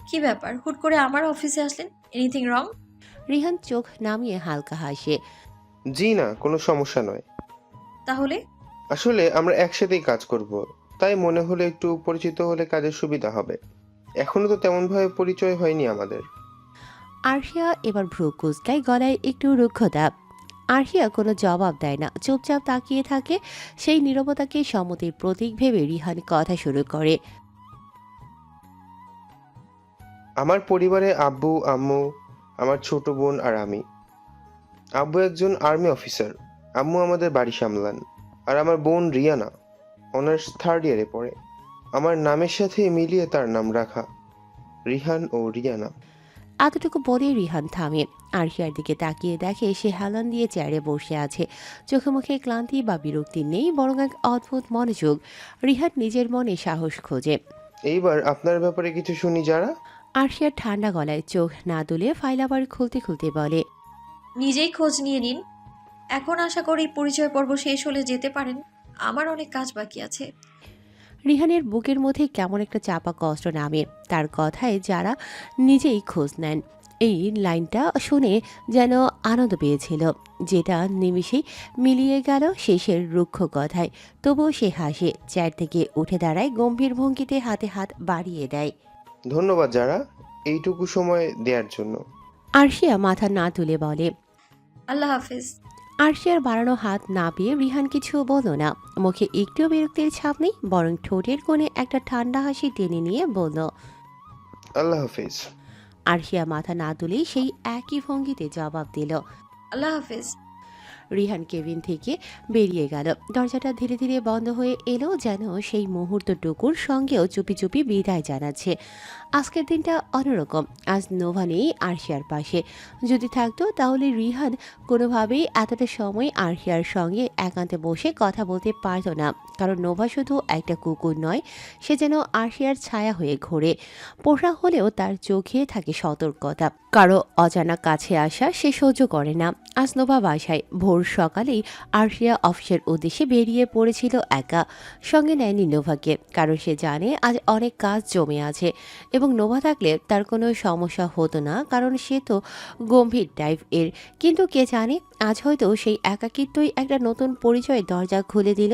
কি ব্যাপার, হুট করে আমার অফিসে আসলেন? Anything wrong? রিহান চোখ নামিয়ে হালকা হাসে। জি না, কোনো সমস্যা নয়। তাহলে? আসলে আমরা একসাথেই কাজ করব, তাই মনে হলো একটু পরিচিত হলে কাজের সুবিধা হবে। এখনো তো তেমনভাবে পরিচয় হয়নি আমাদের। আরশিয়া এবার ভ্রু কুঁচকায়, গলায় একটু রুক্ষতা। আরশিয়া কোনো জবাব দেয় না, চুপচাপ তাকিয়ে থাকে। সেই নীরবতাকে সম্মতির প্রতীক ভেবে রিহান কথা শুরু করে। আমার পরিবারে আব্বু, আম্মু, আমার ছোট বোন আর আমি। আব্বু একজন আর্মি অফিসার, আম্মু আমাদের বাড়ি সামলান, আর আমার বোন রিয়ানা অনার্স 3rd ইয়ারে পড়ে। আমার নামের সাথে মিলিয়ে তার নাম রাখা, রিহান ও রিয়ানা। এতটুকু বলে রিহান থামে। আরশিয়ার দিকে তাকিয়ে দেখে সে হেলান দিয়ে চেয়ারে বসে আছে। চোখে মুখে ক্লান্তি বা বিরক্তি নেই, বরং এক অদ্ভুত মনোযোগ। রিহান নিজের মনে সাহস খোঁজে। এইবার আপনার ব্যাপারে কিছু শুনি যারা। আরশিয়া ঠান্ডা গলায় চোখ না তুলে ফাইল আবার খুলতে খুলতে বলে। নিজেই খোঁজ নিয়ে নিন। এখন আশা করি পরিচয় পর্ব শেষ হলে যেতে পারেন, আমার অনেক কাজ বাকি আছে। রিহানের বুকের মধ্যে কেমন একটা চাপা কষ্ট নামে। তার কথায় যারা নিজেই খোঁজ নেন, এই লাইনটা শুনে যেন আনন্দ পেয়েছিল, যেটা নিমিষেই মিলিয়ে গেল শেষের রুক্ষ কথায়। তবুও সে হাসে, চেয়ার থেকে উঠে দাঁড়ায়, গম্ভীর ভঙ্গিতে হাতে হাত বাড়িয়ে দেয়। ধন্যবাদ যারা, এইটুকু সময় দেওয়ার জন্য। আরশিয়া মাথা না তুলে বলে। আল্লাহ হাফেজ। আরশিয়ার বাড়ানো হাত না পেয়ে রিহান কিছু বলল না। মুখে একটু বিরক্তির ছাপ নেই, বরং ঠোঁটের কোণে একটা ঠান্ডা হাসি টেনে নিয়ে বলল, আল্লাহ হাফেজ। আরশিয়া মাথা না তুলেই সেই একই ভঙ্গিতে জবাব দিল, আল্লাহ হাফেজ। রিহান কেবিন থেকে বেরিয়ে গেল। দরজাটা ধীরে ধীরে বন্ধ হয়ে এলো, যেন সেই মুহূর্তটুকুর সঙ্গেও চুপি চুপি বিদায় জানাচ্ছে। আজকের দিনটা অন্যরকম। আজ নোভা নেই আরশিয়ার পাশে। যদি থাকতো তাহলে রিহান কোনোভাবেই এতটা সময় আরশিয়ার সঙ্গে একান্তে বসে কথা বলতে পারত না। কারণ নোভা শুধু একটা কুকুর নয়, সে যেন আরশিয়ার ছায়া হয়ে ঘোরে। পোষা হলেও তার চোখে থাকে সতর্কতা। কারো অজানা কাছে আসা সে সহ্য করে না। আজ নোভা বাসায়। ভোর সকালেই আরশিয়া অফিসের উদ্দেশ্যে বেরিয়ে পড়েছিল একা। সঙ্গে নেয়নি নোভাকে, কারণ সে জানে আজ অনেক কাজ জমে আছে এবং নোভা থাকলে তার কোনো সমস্যা হতো না, কারণ সে তো গম্ভীর টাইপ এর। কিন্তু কে জানে আজ হয়তো সেই একাকিত্বই একটা নতুন পরিচয়ের দরজা খুলে দিল।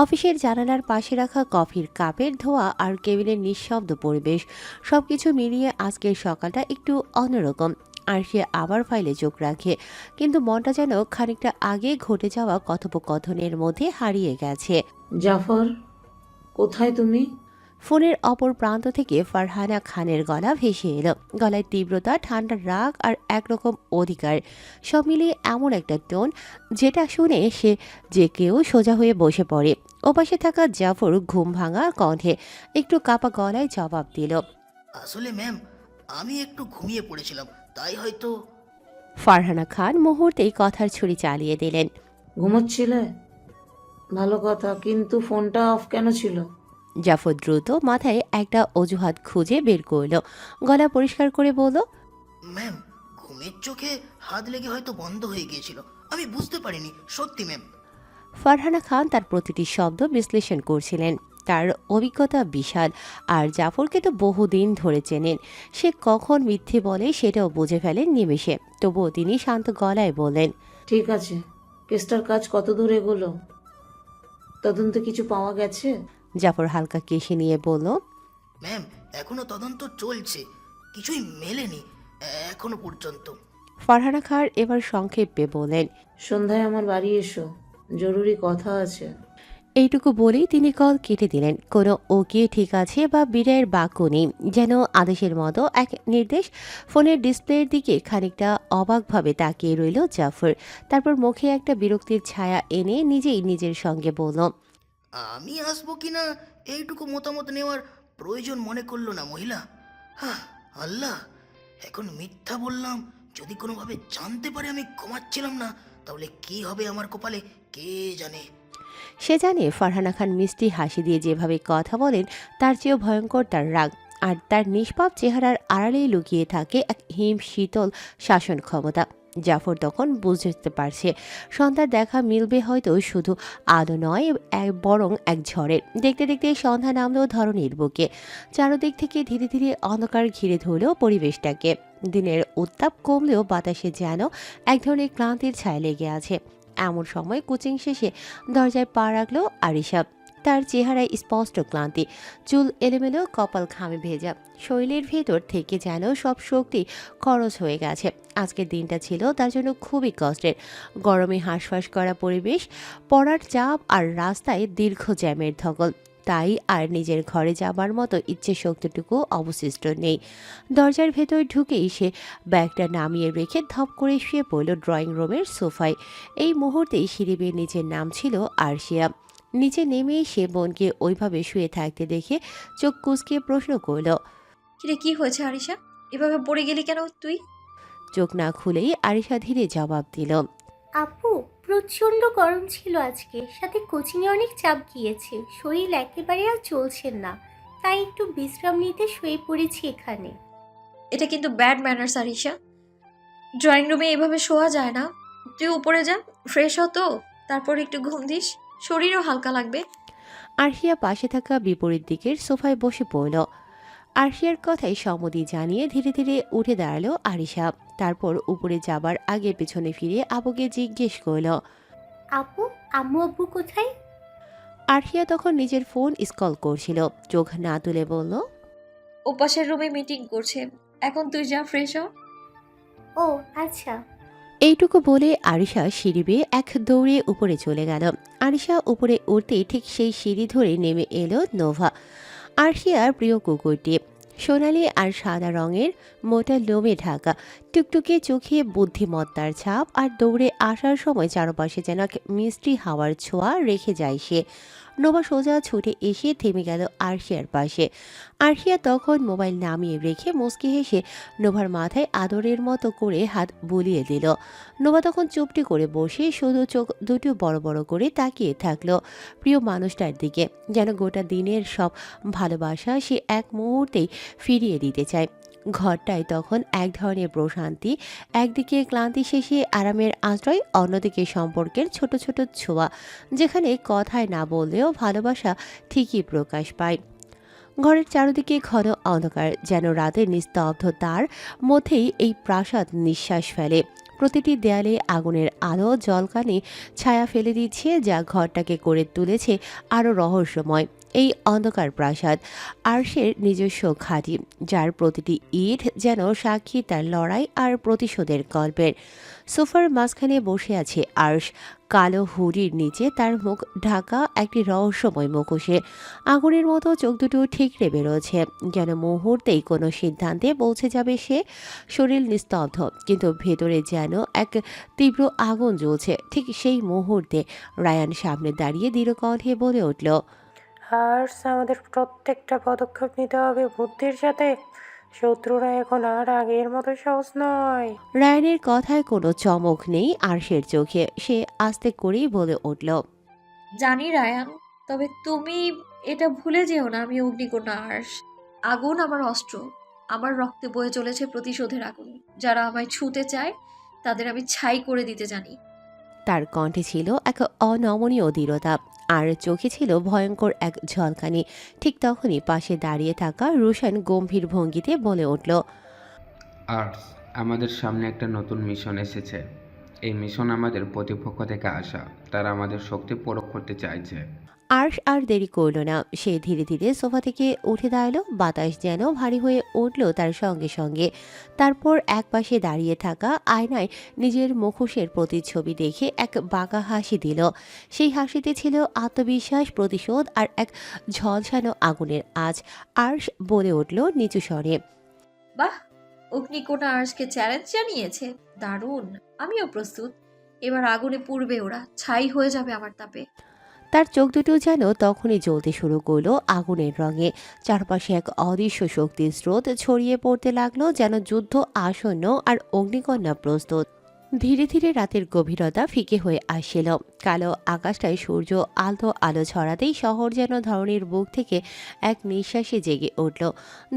অফিসের জানালার পাশে রাখা কফির কাপের ধোয়া আর কেবিনের নিঃশব্দ পরিবেশ, সবকিছু মিলিয়ে আজকের সকালটা একটু অন্যরকম। আর সে আবার ফাইলে চোখ রাখে, কিন্তু মনটা যেন খানিকটা আগে ঘটে যাওয়া কথোপকথনের মধ্যে হারিয়ে গেছে। জাফর, কোথায় তুমি? ফোনের অপর প্রান্ত থেকে ফারহানা খানের গলা ভেসে এলো। গলায় তীব্রতা, ঠান্ডা রাগ আর একরকম অধিকার, সব মিলিয়ে এমন একটা টোন যেটা শুনে সে যে কেউ সোজা হয়ে বসে পড়ে। ওপাশে থাকা জাফর ঘুম ভাঙা কণ্ঠে একটু কাপা গলায় জবাব দিল, আসলে ম্যাম, আমি একটু ঘুমিয়ে পড়েছিলাম, তাই হয়তো। ফারহানা খান মুহূর্তেই কথার ছুরি চালিয়ে দিলেন, ঘুমোচ্ছিলে? ভালো কথা, কিন্তু ফোনটা অফ কেন ছিল? জাফর দ্রুত মাথায় একটা অজুহাত খুঁজে বের করল, গলা পরিষ্কার করে বলল, ম্যাম, ঘুমের চোখে হাত লেগে হয়তো বন্ধ হয়ে গিয়েছিল, আমি বুঝতে পারিনি, সত্যি ম্যাম। ফারহানা খান তার প্রতিটি শব্দ বিশ্লেষণ করছিলেন। তার অভিজ্ঞতা বিশাল, আর জাফরকে তো বহুদিন ধরে চেনেন। সে কখন মিথ্যে বলে সেটাও বুঝে ফেলেন নিমেষে। তবুও তিনি শান্ত গলায় বলেন, ঠিক আছে, কেসটার কাজ কত দূর এগোলো? তদন্তে কিছু পাওয়া গেছে? জাফর হালকা কেশি নিয়ে বলল, ম্যাম, এখনো তদন্ত চলছে, কিছুই মেলেনি এখনো পর্যন্ত। ফারহানা খান এবার সংক্ষেপে বলেন, সন্ধ্যায় আমার বাড়ি এসো, জরুরি কথা আছে। এইটুকু বলেই তিনি কল কেটে দিলেন। কোনো ওকে ঠিক আছে বা বিদায়ের বাক্য নেই, যেন আদেশের মতো এক নির্দেশ। ফোনের ডিসপ্লের দিকে খানিকটা অবাকভাবে তাকিয়ে রইল জাফর। তারপর মুখে একটা বিরক্তির ছায়া এনে নিজেই নিজের সঙ্গে বলল, আমি আসবো কিনা এইটুকু মতামত নেওয়ার প্রয়োজন মনে করলো না মহিলা। হ্যাঁ, আল্লাহ, এখন মিথ্যা বললাম, যদি কোনোভাবে জানতে পারে আমি ঘুমাচ্ছিলাম না, তাহলে কি হবে আমার কপালে কে জানে। সে জানে ফারহানা খান মিষ্টি হাসি দিয়ে যেভাবে কথা বলেন তার চেয়েও ভয়ঙ্কর তার রাগ, আর তার নিষ্পাপ চেহারার আড়ালেই লুকিয়ে থাকে এক হিম শীতল শাসন ক্ষমতা। জাফর তখন বুঝতে পারছে সন্ধ্যার দেখা মিলবে হয়তো শুধু আলো নয়, বরং এক ঝড়ের। দেখতে দেখতে সন্ধ্যা নামলো ধরনীর বুকে। চারদিক থেকে ধীরে ধীরে অন্ধকার ঘিরে ধরল পরিবেশটাকে। দিনের উত্তাপ কমলেও বাতাসে যেন এক ধরনের ক্লান্তির ছায়া লেগে আছে। এমন সময় কোচিং শেষে দরজায় পা রাখলো আরিশা। তার চেহারায় স্পষ্ট ক্লান্তি, চুল এলোমেলো, কপাল ঘামে ভেজা, শরীরের ভেতর থেকে যেন সব শক্তি খরচ হয়ে গেছে। আজকের দিনটা ছিল তার জন্য খুবই কষ্টের। গরমে হাঁসফাঁস করা পরিবেশ, পড়ার চাপ আর রাস্তায় দীর্ঘ জ্যামের ধকল। তাই আর নিজের ঘরে যাবার মতো ইচ্ছে শক্তিটুকু অবশিষ্ট নেই। দরজার ভেতর ঢুকেই সে ব্যাগটা নামিয়ে রেখে ধপ করে শুয়ে পড়ল ড্রয়িং রুমের সোফায়। এই মুহূর্তেই সিঁড়ি বেয়ে নিচের নাম ছিল আরশিয়া। নিচে নেমেই সে বোনকে ওইভাবে শুয়ে থাকতে দেখে চোখ কুঁচকে প্রশ্ন করল। কিরে, কি হয়েছে আরিশা? এভাবে পড়ে গেলি কেন তুই? চোখ না খুলেই আরিশা ধীরে জবাব দিল। আপু, প্রচণ্ড গরম ছিল আজকে, সাথে কোচিংয়ে অনেক চাপ গিয়েছে, শরীর একেবারে আর চলছে না, তাই একটু বিশ্রাম নিতে শুয়ে পড়েছি এখানে। এটা কিন্তু ব্যাড ম্যানার্স আরিশা। ড্রয়িং রুমে এভাবে শোয়া যায় না। তুই উপরে যা, ফ্রেশ হতো, তারপর একটু ঘুম দিস, শরীরও হালকা লাগবে। আরশিয়া পাশে থাকা বিপরীত দিকের সোফায় বসে পড়ল। আরশিয়ার কথায় সম্মতি জানিয়ে ধীরে ধীরে উঠে দাঁড়ালো আরিশা। তারপর উপরে যাবার আগে পেছনে ফিরে আবুকে জিজ্ঞেস করল। আপু, আম্মু আব্বু কোথায়? আরশিয়া তখন নিজের ফোন স্ক্রল করছিল, চোখ না তুলে বলল, ও পাশের রুমে মিটিং করছে, এখন তুই যা, ফ্রেশ হ। ও আচ্ছা। এইটুকু বলে আরিশা সিঁড়ি বেয়ে এক দৌড়ে উপরে চলে গেল। আরিশা উপরে উঠতেই ঠিক সেই সিঁড়ি ধরে নেমে এলো নোভা, আরশিয়ার প্রিয় কুকুরটি। সোনালি আর সাদা রঙের, মোটা লোমে ঢাকা, টুকটুকে চোখে বুদ্ধিমত্তার ছাপ, আর দৌড়ে আসার সময় চারপাশে যেন এক মিষ্টি হাওয়ার ছোঁয়া রেখে যায় সে। নোভা সোজা ছুটে এসে থেমে গেল আরশিয়ার পাশে। আরশিয়া তখন মোবাইল নামিয়ে রেখে মুচকি হেসে নোভার মাথায় আদরের মতো করে হাত বুলিয়ে দিল। নোভা তখন চুপটি করে বসে শুধু চোখ দুটো বড় বড় করে তাকিয়ে থাকলো প্রিয় মানুষটার দিকে, যেন গোটা দিনের সব ভালোবাসা সে এক মুহূর্তেই ফিরিয়ে দিতে চায়। ঘরটায় তখন এক ধরনের প্রশান্তি, একদিকে ক্লান্তি শেষে আরামের আশ্রয়, অন্যদিকে সম্পর্কের ছোট ছোট ছোঁয়া, যেখানে কথায় না বললেও ভালোবাসা ঠিকই প্রকাশ পায়। ঘরের চারদিকে ঘন অন্ধকার, যেন রাতের নিস্তব্ধতার মধ্যেই এই প্রাসাদ নিঃশ্বাস ফেলে। প্রতিটি দেয়ালে আগুনের আলো জলকানে ছায়া ফেলে দিচ্ছে, যা ঘরটাকে করে তুলেছে আরও রহস্যময়। এই অন্ধকার প্রাসাদ আরশের নিজস্ব ঘাঁটি, যার প্রতিটি ইট যেন সাক্ষী তার লড়াই আর প্রতিশোধের গল্পের। সোফার মাঝখানে বসে আছে আরশ, কালো হুডির নিচে তার মুখ ঢাকা একটি রহস্যময় মুখোশে। আগুনের মতো চোখ দুটো ঠিকরে বেরোচ্ছে, যেন মুহূর্তেই কোনো সিদ্ধান্তে পৌঁছে যাবে সে। শরীর নিস্তব্ধ, কিন্তু ভেতরে যেন এক তীব্র আগুন জ্বলছে। ঠিক সেই মুহূর্তে রায়ান সামনে দাঁড়িয়ে দৃঢ় কণ্ঠে বলে উঠল, আর আমাদের প্রত্যেকটা পদক্ষেপ নিতে হবে বুদ্ধির সাথে। শত্রুরা এখন আর আগের মতো সহজ নয়। রায়ানের কথায় কোনো চমক নেই আরশের চোখে। সে আস্তে করেই বলে উঠল, জানি রায়ান, তবে তুমি এটা ভুলে যেও না, আমি অগ্নিকন্যা আর্শ। আগুন আমার অস্ত্র, আমার রক্তে বয়ে চলেছে প্রতিশোধের আগুন। যারা আমায় ছুঁতে চায় তাদের আমি ছাই করে দিতে জানি। তার কণ্ঠে ছিল এক অনমনীয় দৃঢ়তা, আর চোখে ছিল ভয়ঙ্কর এক ঝলকানি। ঠিক তখনই পাশে দাঁড়িয়ে থাকা রোশন গম্ভীর ভঙ্গিতে বলে উঠল, আর আমাদের সামনে একটা নতুন মিশন এসেছে। এই মিশন আমাদের প্রতিপক্ষ থেকে আসা, তারা আমাদের শক্তি প্রয়োগ করতে চাইছে। আর্শ আর দেরি করল না, সে ধীরে ধীরে সোফা থেকে উঠে দাঁড়ালো। বাতাস যেন ভারী হয়ে উঠল তার সঙ্গে সঙ্গে। তারপর একপাশে দাঁড়িয়ে থাকা আয়নায় নিজের মুখোশের প্রতিচ্ছবি দেখে এক বাঁকা হাসি দিল। সেই হাসিতে ছিল আত্মবিশ্বাস, প্রতিশোধ আর এক ঝলসানো আগুনের আঁচ। আর্শ বলে উঠল নিচু স্বরে, বাহ, অগ্নিকন্যা আর্শকে চ্যালেঞ্জ জানিয়েছে, দারুণ। আমিও প্রস্তুত। এবার আগুনে পুড়বে ওরা, ছাই হয়ে যাবে আমার তাপে। তার চোখ দুটো যেন তখনই জ্বলতে শুরু করলো আগুনের রঙে। চারপাশে এক অদৃশ্য শক্তির স্রোত ছড়িয়ে পড়তে লাগলো, যেন যুদ্ধ আসন্ন আর অগ্নিকন্যা প্রস্তুত। ধীরে ধীরে রাতের গভীরতা ফিকে হয়ে আসছিল। কালো আকাশটায় সূর্য আলতো আলো ছড়াতেই শহর যেন ধরনীর বুক থেকে এক নিঃশ্বাসে জেগে উঠল।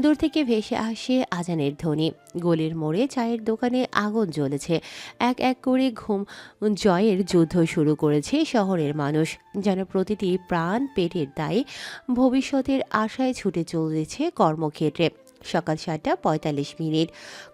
দূর থেকে ভেসে আসে আজানের ধ্বনি। গলির মোড়ে চায়ের দোকানে আগুন জ্বলেছে। এক এক করে ঘুম জয়ের যুদ্ধ শুরু করেছে শহরের মানুষ, যেন প্রতিটি প্রাণ পেটের দায়ে ভবিষ্যতের আশায় ছুটে চলেছে কর্মক্ষেত্রে। সকাল 7:45।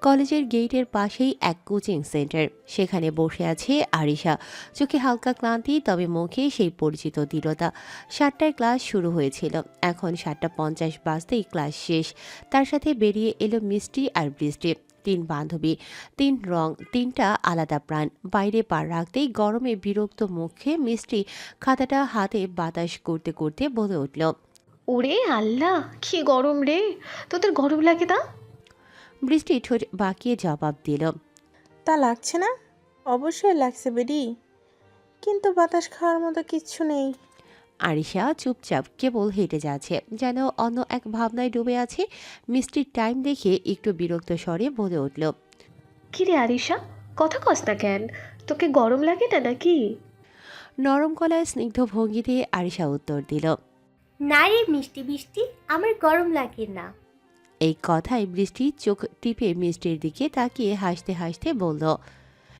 কলেজের গেটের পাশেই এক কোচিং সেন্টার। সেখানে বসে আছে আরিশা, চোখে হালকা ক্লান্তি, তবে মুখে সেই পরিচিত দৃঢ়তা। 7টায় ক্লাস শুরু হয়েছিল, এখন 7:50 বাজতেই ক্লাস শেষ। তার সাথে বেরিয়ে এলো মিষ্টি আর বৃষ্টি, 3 বান্ধবী, 3 রং, 3টা আলাদা প্রাণ। বাইরে পা রাখতেই গরমে বিরক্ত মুখে মিষ্টি খাতাটা হাতে বাতাস করতে করতে বলে উঠল, ওরে আল্লাহ, কি গরম রে! তোদের গরম লাগে না? বৃষ্টি ঠোঁট বাঁকিয়ে জবাব দিল, তা লাগছে না? অবশ্যই লাগছে বেডি, কিন্তু বাতাস খাওয়ার মতো কিচ্ছু নেই। আরিশা চুপচাপ কেবল হেঁটে যাচ্ছে, যেন অন্য এক ভাবনায় ডুবে আছে। মিষ্টির টাইম দেখে একটু বিরক্ত স্বরে বলে উঠল, কিরে আরিশা, কথা কস না কেন? তোকে গরম লাগে না নাকি? নরম গলায় স্নিগ্ধ ভঙ্গিতে আরিশা উত্তর দিল, না রে মিষ্টি বৃষ্টি, আমার গরম লাগে না। এই কথায় বৃষ্টি চোখ টিপে মিষ্টির দিকে তাকিয়ে হাসতে হাসতে বলল,